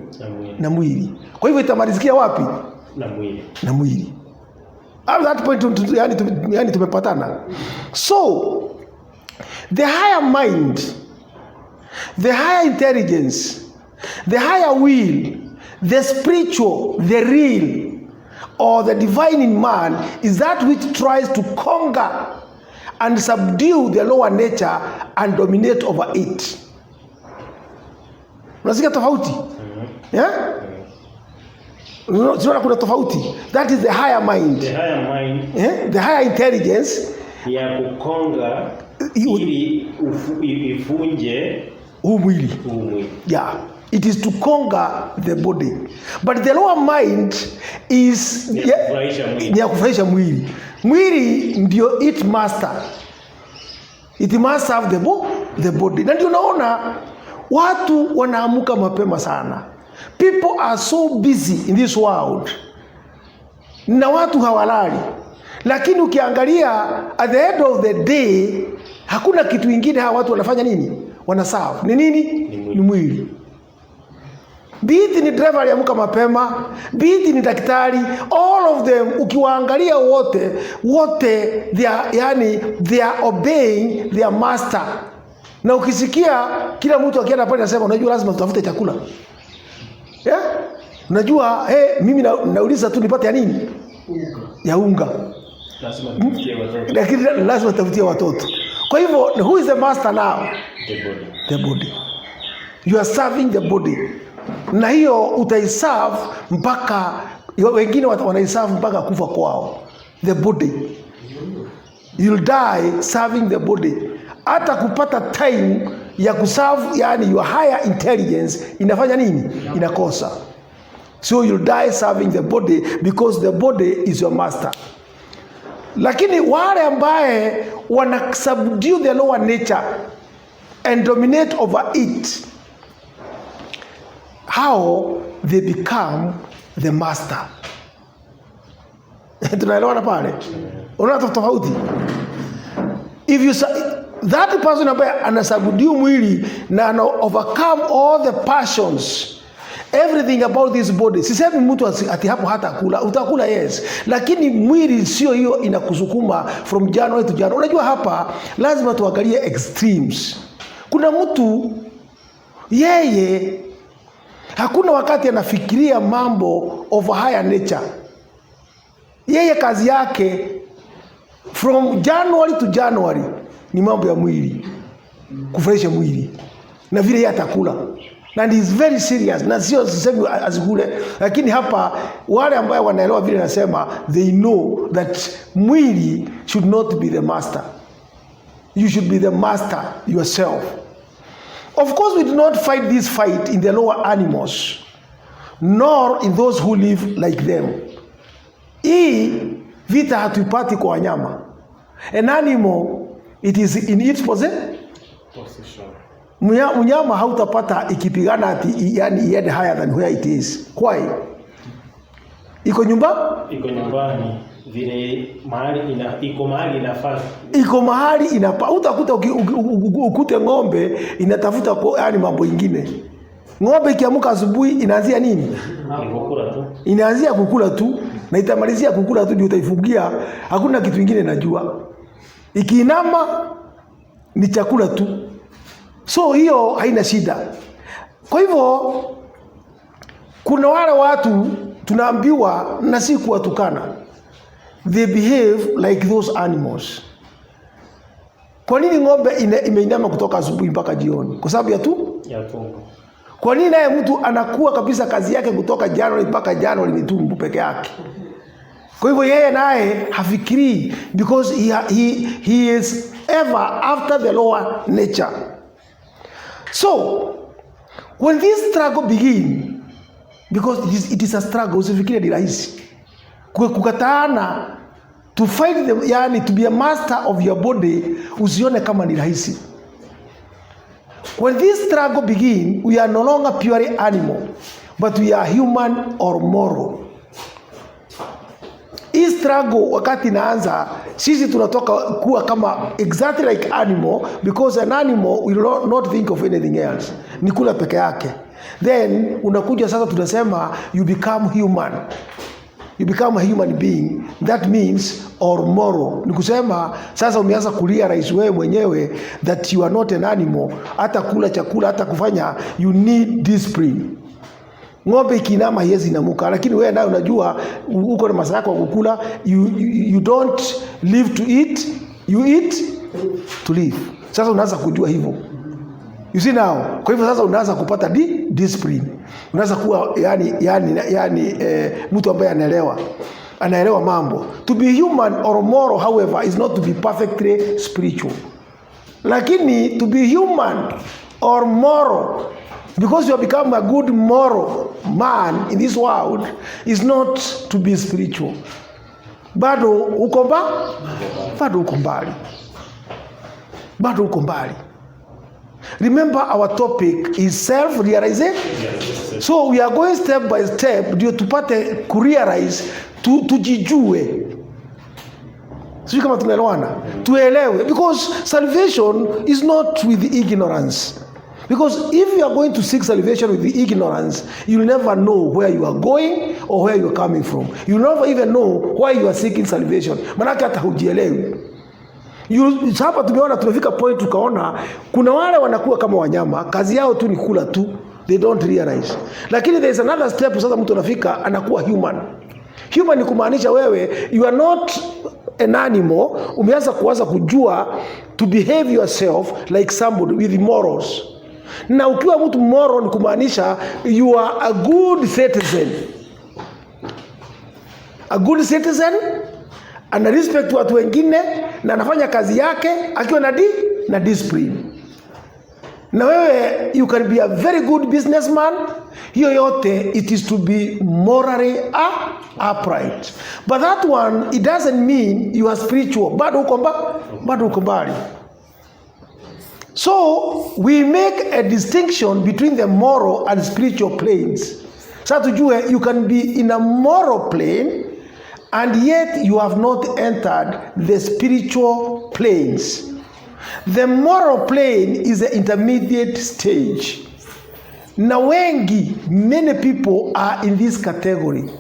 Na mwili. Kwa hivyo itamalizikia wapi? Na mwili. At that point yani tumepatana. So the higher mind, the higher intelligence, the higher will, the spiritual, the real, or the divine in man is that which tries to conquer and subdue the lower nature and dominate over it. Unasikia tofauti? Yeah? Unaona kuna tofauti. That is the higher mind. The higher mind. Yeah? The higher intelligence ya kukonga ili ifunje huu mwili. Yeah. It is to conquer the body. But the lower mind is ni ya kufurahisha mwili. Mwili ndio it master. It must serve the body. Na ndio unaona watu wanaamuka mapema sana. People are so busy in this world. Na watu hawalali. Lakini ukiangalia at the end of the day hakuna kitu kingine hawa watu wanafanya nini? Wanaserve. Ni nini? Ni mwili. Biti ni driver aliamka mapema, biti ni daktari, all of them ukiwaangalia wote they are obeying their master. Na ukisikia kila mtu akienda pale anasema unajua lazima tutafute chakula. Yeah? Unajua mimi nauliza tu nipate ya nini? Ya unga. Lazima tafutie watoto. Kwa hivyo who is the master now? The body. You are serving the body. Na hiyo utaiserve mpaka wengine wanaiserve mpaka kufa kwao. The body. You'll die serving the body. Hata kupata time ya kuserve yani your higher intelligence inafanya nini? Inakosa. So you'll die serving the body because the body is your master. Lakini wale ambaye wana subdue the lower nature and dominate over it, how they become the master. Tunaelewana pale? Unaona tofauti? If you that person ambaye anasubdue mwili na ana overcome all the passions, everything about this body. Sisemi mtu ati hapo hata kula, utakula yes, lakini mwili sio hiyo inakusukuma from January to January. Unajua hapa lazima tuangalie extremes. Kuna mtu yeye hakuna wakati anafikiria mambo of a higher nature. Yeye kazi yake from January to January ni mambo ya mwili, kufurahisha mwili na vile yeye atakula. And he is very serious. Na sio sisemi azikule, lakini hapa wale ambao wanaelewa vile nasema, they know that mwili should not be the master. You should be the master yourself. Of course, we do not fight this fight in the lower animals, nor in those who live like them. Hii vita hatuipati kwa wanyama. An animal, it is in its position. Mnyama hautapata ikipigana ati yani iende higher than where it is. Why? Iko nyumbani vile mahali iko mahali inafaa. Iko mahali inapa. Utakuta ukute ng'ombe inatafuta yani mambo ingine. Ng'ombe ikiamka asubuhi inaanzia nini? Kukula tu. Inaanzia kukula tu na itamalizia kukula tu, ndio utaifungia. Hakuna kitu kingine najua. Ikiinama ni chakula tu. So hiyo haina shida. Kwa hivyo kuna wale watu tunaambiwa na si kuwatukana, they behave like those animals. Kwa nini ng'ombe imeinama kutoka asubuhi mpaka jioni? Kwa sababu ya tumbo. Kwa nini naye mtu anakuwa kabisa kazi yake kutoka Januari mpaka Januari ni tumbo peke yake? Kwa hivyo yeye naye hafikiri, because he is ever after the lower nature. So when this struggle begin, because it is a struggle, usifikiri ni rahisi kukataana, to fight them, yani to be a master of your body, usione kama ni rahisi. When this struggle begin, we are no longer purely animal, but we are human or moral. Hii struggle wakati inaanza, sisi tunatoka kuwa kama exactly like animal, because an animal will not think of anything else. Ni kula peke yake. Then unakuja sasa tunasema you become human. You become a human being. That means or moral. Ni kusema sasa umeanza kurealize wewe mwenyewe that you are not an animal. Hata kula chakula, hata kufanya, you need discipline. Ng'ombe ikinama haiwezi inamuka, lakini wewe nayo unajua uko na masaa yako kukula. You don't live to eat, you eat to live. Sasa unaanza kujua hivyo. You see now. Kwa hivyo sasa unaanza kupata discipline. Unaanza kuwa yani mtu ambaye anaelewa mambo. To be human or moral, however, is not to be perfectly spiritual. Lakini to be human or moral, because you have become a good moral man in this world, is not to be spiritual. Bado uko mbali. Remember, our topic is self-realization. So we are going step by step ndio tupate kurealize, tujijue. Sio kama tunaelewana? Tuelewe, because salvation is not with ignorance. Because if you are going to seek salvation with the ignorance, you'll never know where you are going or where you are coming from. You'll never even know why you are seeking salvation. Manake hata hujielewi. Hapa tumeona, tumefika point tukaona kuna wale wanakuwa kama wanyama, kazi yao tu ni kula tu, they don't realize. Lakini there is another step, sasa mtu anafika anakuwa human. Human ni kumaanisha wewe you are not an animal, umeanza kuanza kujua to behave yourself like somebody with morals. Na ukiwa mtu moral ni kumaanisha you are a good citizen. A good citizen, ana respect watu wengine, na anafanya kazi yake akiwa na discipline. Na wewe you can be a very good businessman. Hiyo yote, it is to be morally upright. But that one, it doesn't mean you are spiritual. Bado uko mbali. So we make a distinction between the moral and spiritual planes. Sasa tujue you can be in a moral plane and yet you have not entered the spiritual planes. The moral plane is the intermediate stage. Na many people are in this category.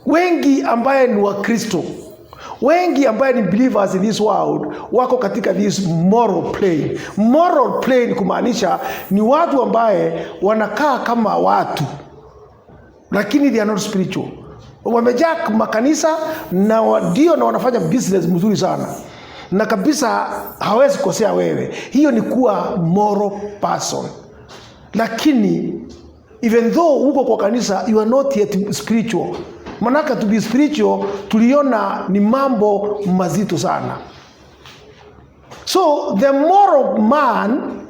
Wengi ambaye ni wa Kristo, wengi ambaye ni believers in this world, wako katika this moral plane. Moral plane kumaanisha ni watu ambaye wanakaa kama watu, lakini they are not spiritual. Wamejaa makanisa na wanafanya business mzuri sana, na kabisa hawezi kosea wewe. Hiyo ni kuwa moral person. lakini even though uko kwa kanisa, you are not yet spiritual. Manaka to be spiritual, tuliona ni mambo mazito sana. So the moral man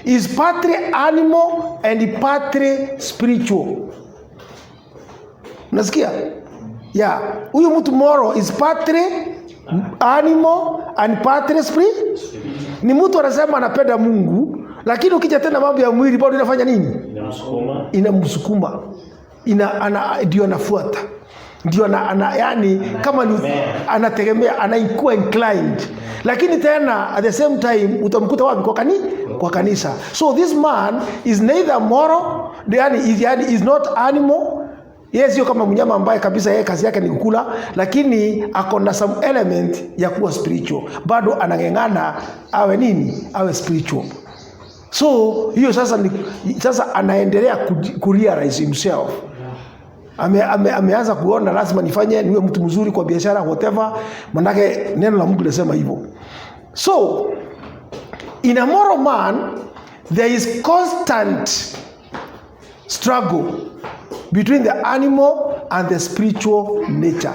is partly animal and partly spiritual. Unasikia? Yeah. Huyu mtu moral is partly animal and partly spirit. Ni mtu anasema anapenda Mungu, lakini ukija tena mambo ya mwili bado inafanya nini? Inamsukuma. Ndio anafuata. Ndio yani kama ni anategemea, anaikuwa inclined. Lakini tena at the same time utamkuta wapi? Kwa kanisa. So this man is neither moral, yani is not animal. Yeye sio kama mnyama ambaye kabisa yeye kazi yake ni kukula, lakini ako na some element ya kuwa spiritual. Bado anang'eng'ana awe nini? Awe spiritual. So hiyo sasa anaendelea kurealize himself. Ameanza kuona lazima niwe mtu mzuri kwa biashara, whatever. Manake neno la Mungu linasema hivyo. So in a moral man there is constant struggle between the animal and the spiritual nature.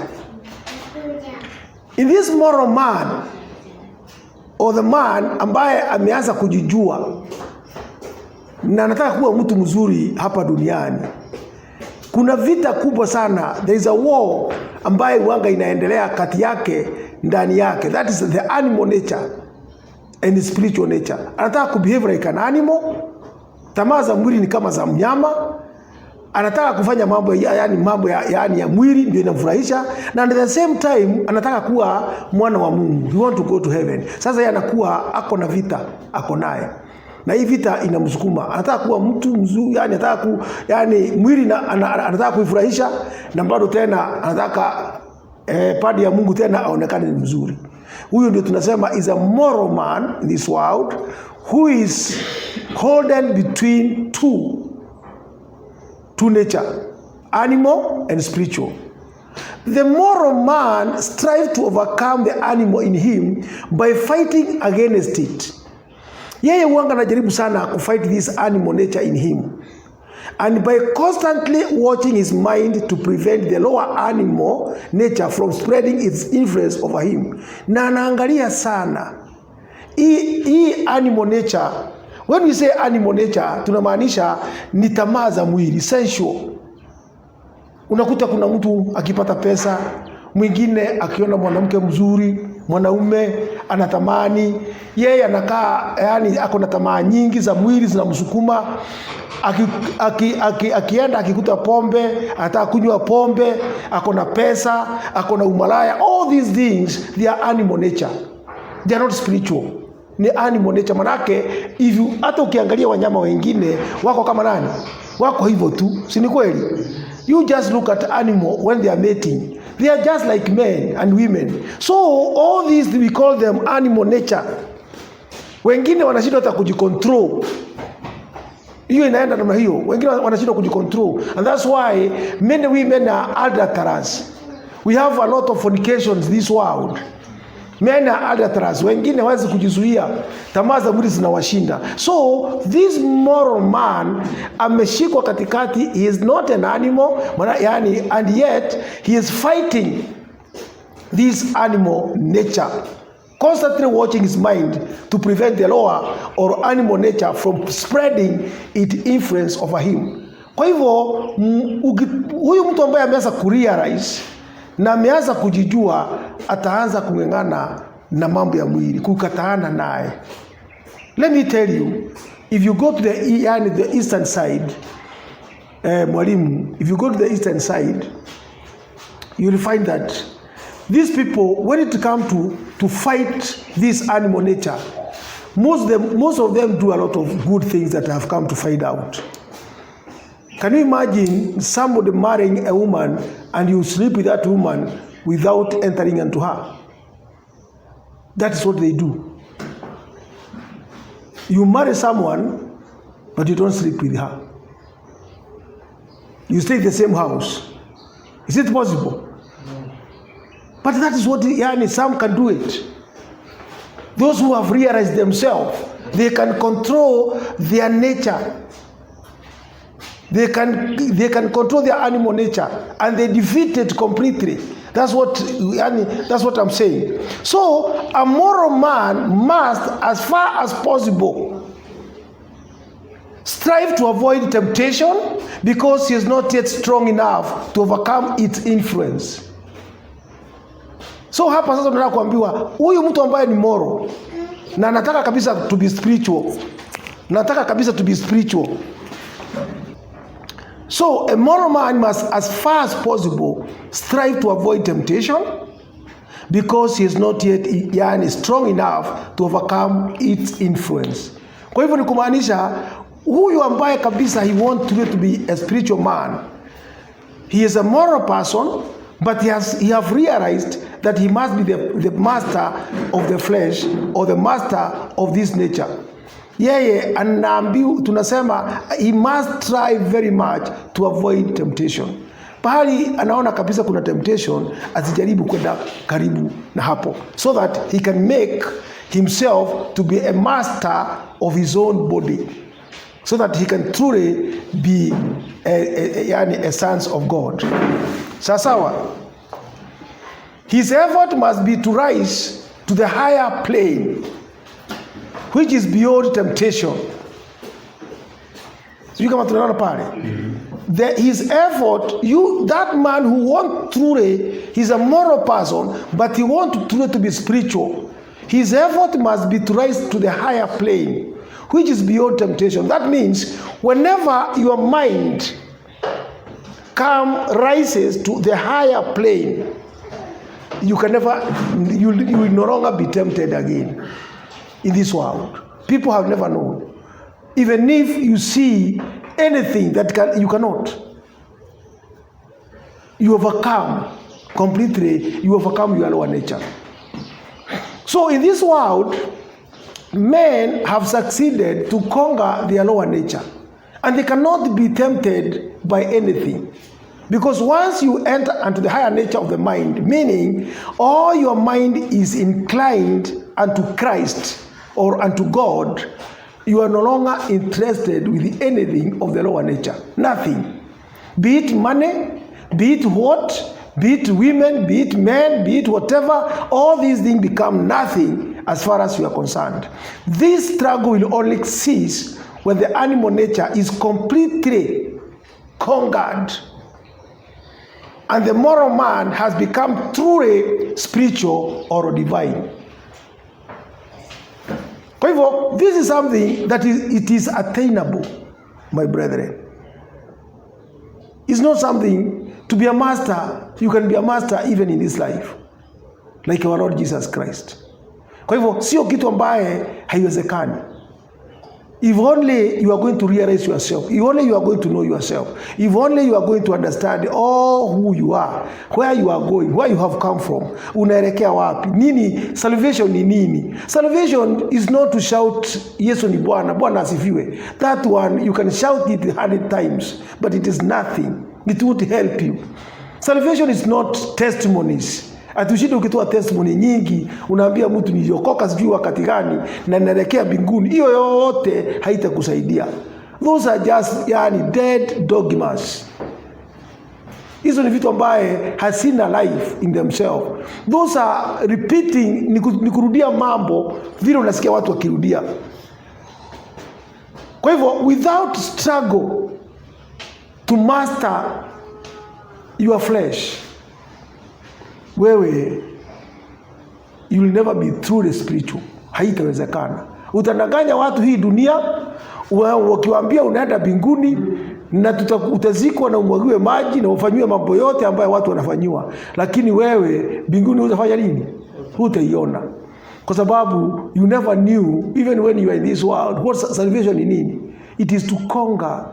In this moral man, or the man ambaye ameanza kujijua na anataka kuwa mtu mzuri hapa duniani, kuna vita kubwa sana. There is a war ambaye wanga inaendelea kati yake, ndani yake. That is the animal nature and the spiritual nature. Anataka kubehave like an animal. Tamaa za mwili ni kama za mnyama. Anataka kufanya mambo ya mwili ndio inamfurahisha, na at the same time anataka kuwa mwana wa Mungu. He want to go to heaven. Sasa yeye anakuwa ako na vita, ako naye. Na hii vita inamsukuma. Anataka kuwa mtu mzuri, mwili anataka kuifurahisha, na bado tena anataka padi ya Mungu tena aonekane ni mzuri. Huyo ndio tunasema is a moral man in this world who is holden between two nature, animal and spiritual. The moral man strives to overcome the animal in him by fighting against it. Yeye huanga anajaribu sana kufight this animal nature in him, and by constantly watching his mind to prevent the lower animal nature from spreading its influence over him. Na anaangalia sana hii animal nature. When we say animal nature, tunamaanisha ni tamaa za mwili, sensual. Unakuta kuna mtu akipata pesa, mwingine akiona mwanamke mzuri, mwanaume anatamani, yeye anakaa ako na tamaa nyingi za mwili zinamsukuma. Akienda akikuta pombe, anataka kunywa pombe, ako na pesa, ako na umalaya. All these things, they are animal nature. They are not spiritual. Ni animal nature. Manake hata ukiangalia wanyama wengine wako kama nani? Wako hivyo tu, si ni kweli? You just look at animal when they are mating. They are just like men and women. So all these we call them animal nature. Wengine wanashindwa hata kujicontrol. Hiyo inaenda namna hiyo. Wengine wanashindwa kujicontrol. And that's why many women are adulterers. We have a lot of fornications in this world. Men are adulterers. Wengine hawezi kujizuia, tamaa za mwili zinawashinda. So this moral man ameshikwa katikati. He is not an animal, and yet he is fighting this animal nature, constantly watching his mind to prevent the lower or animal nature from spreading its influence over him. Kwa hivyo huyu mtu ambaye ameanza kurealize na ameanza kujijua, ataanza kung'eng'ana na mambo ya mwili, kukataana naye. Let me tell you, if you go to the eastern side, mwalimu, if you go to the eastern side, you will find that these people, when it comes to fight this animal nature, most of them do a lot of good things that I have come to find out. Can you imagine somebody marrying a woman and you sleep with that woman without entering into her? That is what they do. You marry someone, but you don't sleep with her. You stay in the same house. Is it possible? No. But that is what some can do it. Those who have realized themselves, they can control their nature. They can control their animal nature, and they defeat it completely. That's what I'm saying. So a moral man must, as far as possible, strive to avoid temptation because he is not yet strong enough to overcome its influence. So hapa sasa tunataka kuambiwa huyu mtu ambaye ni moral na anataka kabisa to be spiritual. So a moral man must, as far as possible, strive to avoid temptation because he is not yet strong enough to overcome its influence. Kwa hivyo ni kumaanisha huyu ambaye kabisa he wants to be a spiritual man, he is a moral person, but he have realized that he must be the master of the flesh or the master of this nature. Yeye anaambiwa, tunasema he must try very much to avoid temptation. Pahali anaona kabisa kuna temptation, asijaribu kwenda karibu na hapo, so that he can make himself to be a master of his own body, so that he can truly be a sons of God. Sawa. His effort must be to rise to the higher plane, which is beyond temptation. So you kama tunaona pale. His effort, that man who wants truly, he's a moral person, but he wants truly to be spiritual. His effort must be to rise to the higher plane, which is beyond temptation. That means whenever your mind rises to the higher plane, you will no longer be tempted again in this world. People have never known. Even if you see anything that you cannot, you overcome completely, you overcome your lower nature. So in this world, men have succeeded to conquer their lower nature, and they cannot be tempted by anything. Because once you enter into the higher nature of the mind, meaning all your mind is inclined unto Christ or unto God, you are no longer interested with anything of the lower nature. Nothing. Be it money, be it what, be it women, be it men, be it whatever, all these things become nothing as far as you are concerned. This struggle will only cease when the animal nature is completely conquered and the moral man has become truly spiritual or divine. Kwa hivyo, this is something that it is attainable, my brethren. It's not something to be a master. You can be a master even in this life, like our Lord Jesus Christ. Kwa hivyo, sio kitu ambaye haiwezekani. If only you are going to realize yourself, if only you are going to know yourself, if only you are going to understand all who you are, where you are going, where you have come from, unaelekea wapi, nini, salvation ni nini. Salvation is not to shout, Yesu ni Bwana, Bwana asifiwe. That one, you can shout it 100 times, but it is nothing. It won't help you. Salvation is not testimonies. Atushinde ukitoa testimony nyingi, unaambia mtu niliokoka sijui wakati gani na naelekea mbinguni. Hiyo yote haitakusaidia. Those are just dead dogmas. Hizo ni vitu ambaye hasina life in themselves. Those are repeating, ni kurudia mambo vile unasikia watu wakirudia. Kwa hivyo, without struggle to master your flesh, wewe you will never be truly spiritual. Haitawezekana. Utadanganya watu hii dunia, wakiwaambia unaenda mbinguni na utazikwa na umwagiwe maji na ufanywe mambo yote ambayo watu wanafanywa, lakini wewe mbinguni utafanya nini? Hutaiona, kwa sababu you never knew, even when you are in this world, what salvation ni nini. It is to conquer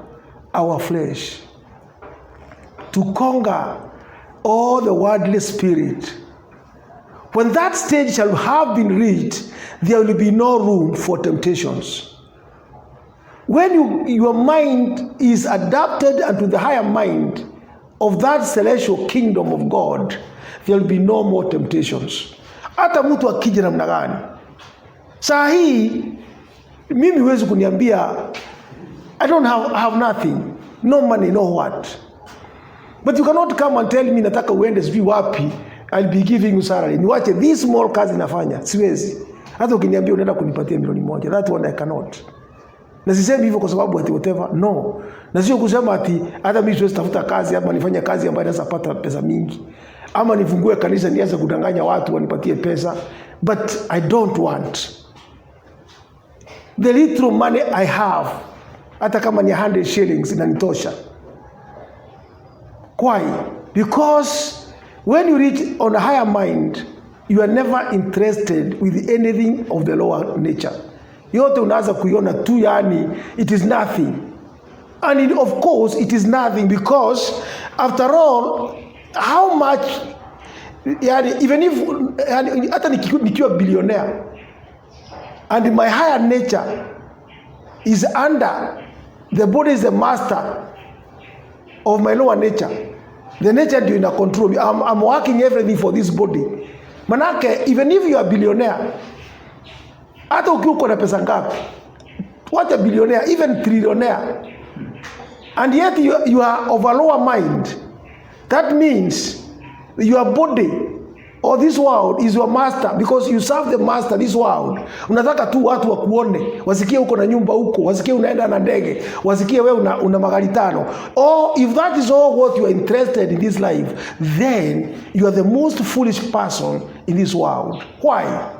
our flesh, to conquer all the worldly spirit. When that stage shall have been reached, there will be no room for temptations. When your mind is adapted unto the higher mind of that celestial kingdom of God, there will be no more temptations. Hata mtu akija namna gani. Saa hii mimi huwezi kuniambia I don't have nothing. no money, no what. But you cannot come and tell me nataka uende sijui wapi, I'll be giving you salary. Niwache this small kazi nafanya, siwezi. Hata ukiniambia unaenda kunipatia milioni 1, that one I cannot. Na sisemi hivyo kwa sababu ati whatever, no. Na sio kusema ati hata mimi siwezi tafuta kazi ama nifanye kazi ambayo naweza pata pesa mingi. Ama nifungue kanisa nianze kudanganya watu wanipatie pesa. But I don't want. The little money I have, hata kama ni 100 shillings inanitosha. Why? Because when you reach on a higher mind, you are never interested with anything of the lower nature. Yote unaanza kuiona tu, yani it is nothing. And of course it is nothing, because after all, how much, yani even if yani, hata nikiwa billionaire and my higher nature is under, the body is the master of my lower nature, the nature ndio ina control me. I'm working everything for this body. Manake even if you are billionaire, hata ukiwa uko na pesa ngapi, what a billionaire, even trillionaire, and yet you are of a lower mind, that means your body or this world is your master, because you serve the master, this world. Unataka tu watu wakuone, wasikie uko na nyumba huko, wasikie unaenda na ndege, wasikie wewe una magari 5. Or if that is all what you are interested in this life, then you are the most foolish person in this world. Why?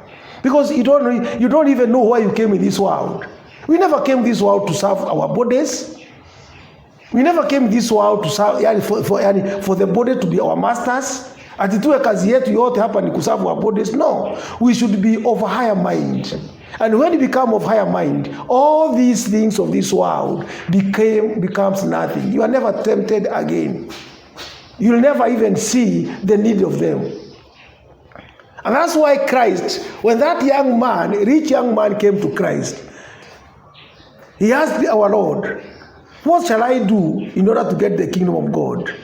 Because you don't even know why you came in this world. We never came this world to serve our bodies. We never came this world to serve, for the body to be our masters. Atitue kazi yetu yote hapa ni kuserve our bodies. No, we should be of a higher mind. And when you become of higher mind, all these things of this world becomes nothing. You are never tempted again. You'll never even see the need of them. And that's why Christ, when that young man, rich young man, came to Christ, he asked our Lord, what shall I do in order to get the kingdom of God?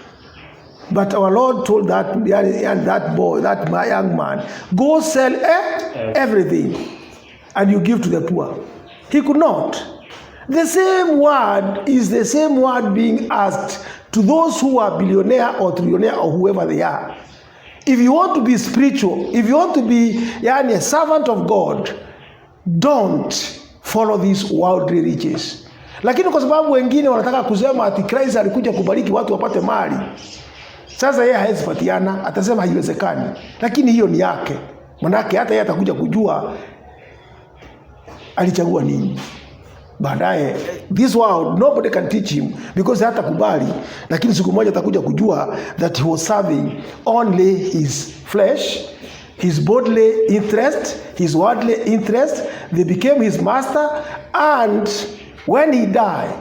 But our Lord told that boy, that young man, go sell everything and you give to the poor. He could not. The same word is the same word being asked to those who are billionaire or trillionaire or whoever they are. If you want to be spiritual, if you want to be a servant of God, don't follow these worldly riches. Lakini kwa sababu wengine wanataka kusema ati Christ alikuja kubariki watu wapate mali, sasa yeye hawezi patiana, atasema haiwezekani. Lakini hiyo ni yake. Manake hata yeye atakuja kujua alichagua nini. Baadaye, this world nobody can teach him, because hata kubali, lakini siku moja atakuja kujua that he was serving only his flesh, his bodily interest, his worldly interest. They became his master, and when he died,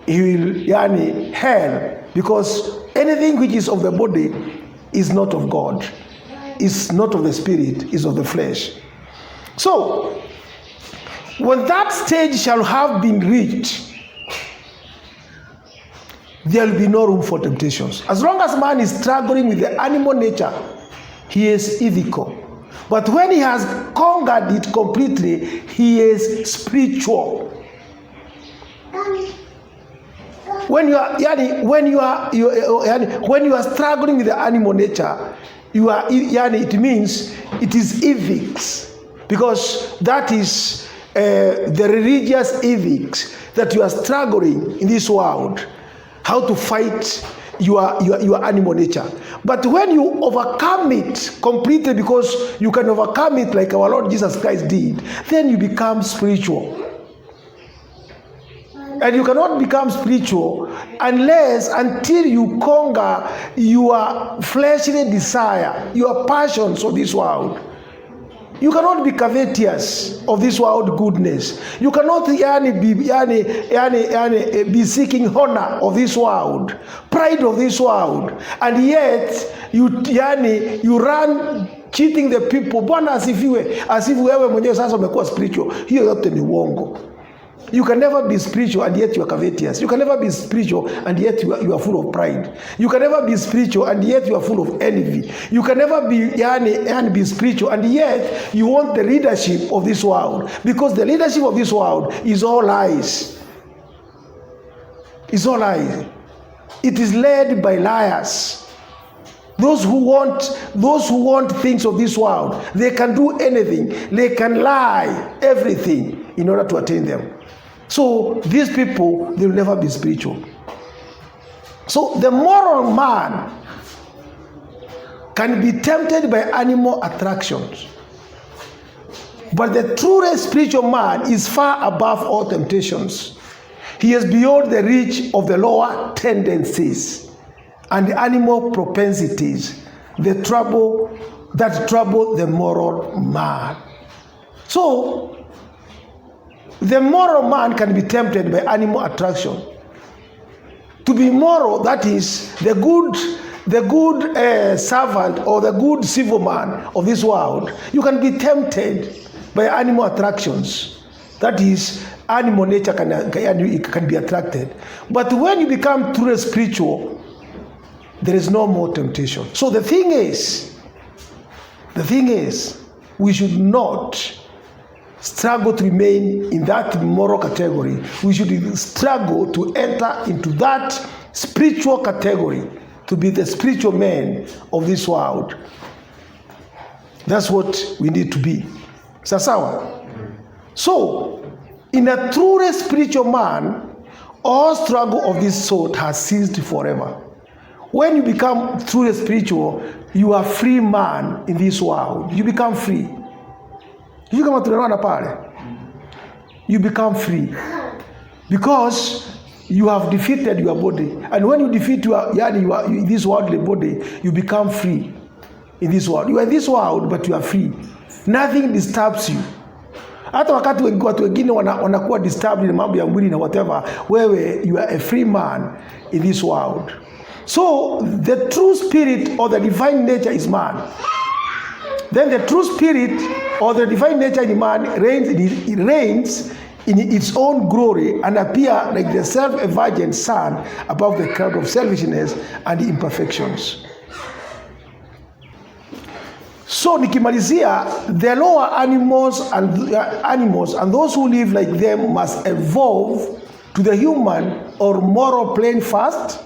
he will hell, because anything which is of the body is not of God, is not of the spirit, is of the flesh. So when that stage shall have been reached, there will be no room for temptations. As long as man is struggling with the animal nature, he is ethical. But when he has conquered it completely, he is spiritual. When you are struggling with the animal nature, it means it is ethics, because that is the religious ethics that you are struggling in this world, how to fight your animal nature. But when you overcome it completely, because you can overcome it like our Lord Jesus Christ did, then you become spiritual. And you cannot become spiritual until you conquer your fleshly desire, your passions of this world. You cannot be covetous of this world goodness. You cannot be seeking honor of this world, pride of this world, and yet you run cheating the people. Bwana asifiwe, asifu wewe mwenyewe sasa umekuwa spiritual. Hiyo yote ni uongo. You can never be spiritual and yet you are covetous. You can never be spiritual and yet you are full of pride. You can never be spiritual and yet you are full of envy. You can never be spiritual and yet you want the leadership of this world, because the leadership of this world is all lies. It's not lies. It is led by liars. Those who want things of this world, they can do anything. They can lie everything in order to attain them. So these people, they will never be spiritual. So the moral man can be tempted by animal attractions. But the truly spiritual man is far above all temptations. He is beyond the reach of the lower tendencies and the animal propensities that trouble the moral man. So, the moral man can be tempted by animal attraction. To be moral, that is, the good servant or the good civil man of this world, you can be tempted by animal attractions. That is, animal nature can be attracted. But when you become truly spiritual, there is no more temptation. So the thing is, we should not struggle to remain in that moral category. We should struggle to enter into that spiritual category, to be the spiritual man of this world. That's what we need to be. Sawa. So, in a truly spiritual man, all struggle of this sort has ceased forever. When you become truly spiritual, you are free man in this world. You become free. You kama tunaona pale. You become free. Because you have defeated your body. And when you defeat this worldly body, you become free in this world. You are in this world, but you are free. Nothing disturbs you. Hata wakati watu wengine wanakuwa disturbed na mambo ya mwili na whatever, wewe you are a free man in this world. So the true spirit or the divine nature is man. Then the true spirit or the divine nature in man reigns in its own glory and appear like the self-effulgent sun above the cloud of selfishness and imperfections. So nikimalizia, the lower animals and those who live like them must evolve to the human or moral plane first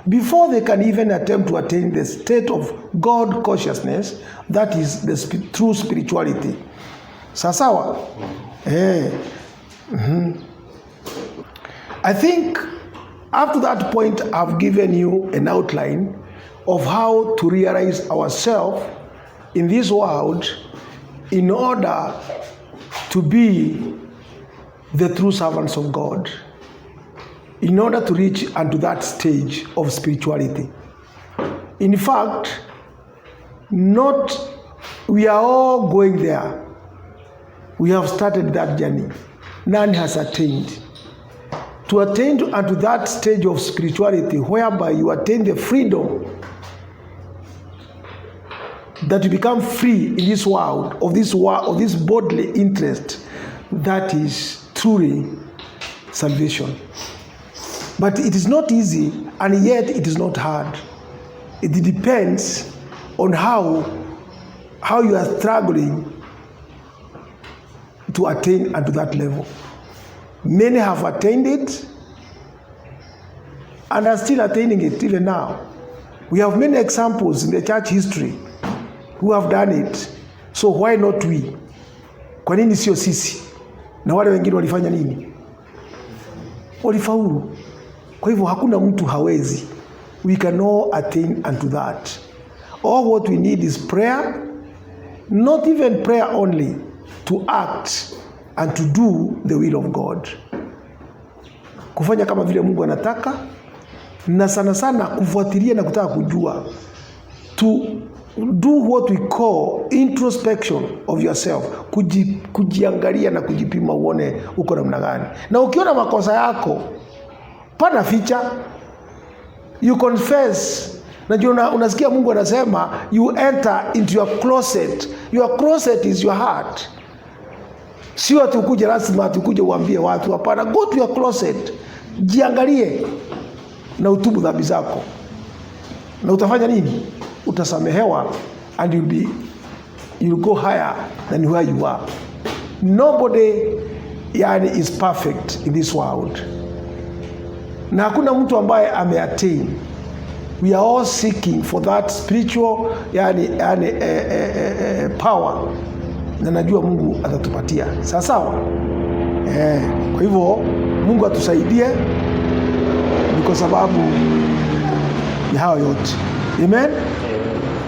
before they can even attempt to attain the state of God consciousness, that is the true spirituality. Sasawa? I think up to that point I've given you an outline of how to realize ourselves in this world in order to be the true servants of God, in order to reach unto that stage of spirituality. In fact, we are all going there. We have started that journey. None has attained. To attain unto that stage of spirituality whereby you attain the freedom that you become free in this world of this bodily interest, that is truly salvation. But it is not easy, and yet it is not hard. It depends on how you are struggling to attain unto that level. Many have attained it and are still attaining it even now. We have many examples in the church history who have done it. So why not we? Kwa nini sio sisi? Na wale wengine walifanya nini? Walifaulu. Kwa hivyo hakuna mtu hawezi. We can all attain unto that. All what we need is prayer, not even prayer only, to act and to do the will of God. Kufanya kama vile Mungu anataka, na sana sana kufuatilia na kutaka kujua. To do what we call introspection of yourself. Kujiangalia na kujipima uone uko namna gani. Na ukiona makosa yako, pana ficha, you confess. Na unasikia Mungu anasema you enter into your closet. Your closet is your heart. Sio tukuje lazima tukuje uambie watu, hapana. Go to your closet. Jiangalie na utubu dhambi zako. Na utafanya nini? Utasamehewa, and you'll go higher than where you are. Nobody is perfect in this world. na hakuna mtu ambaye ameattain. We are all seeking for that spiritual power, na najua Mungu atatupatia sawa. Kwa hivyo Mungu atusaidie, ni kwa sababu ya hayo yote. Amen.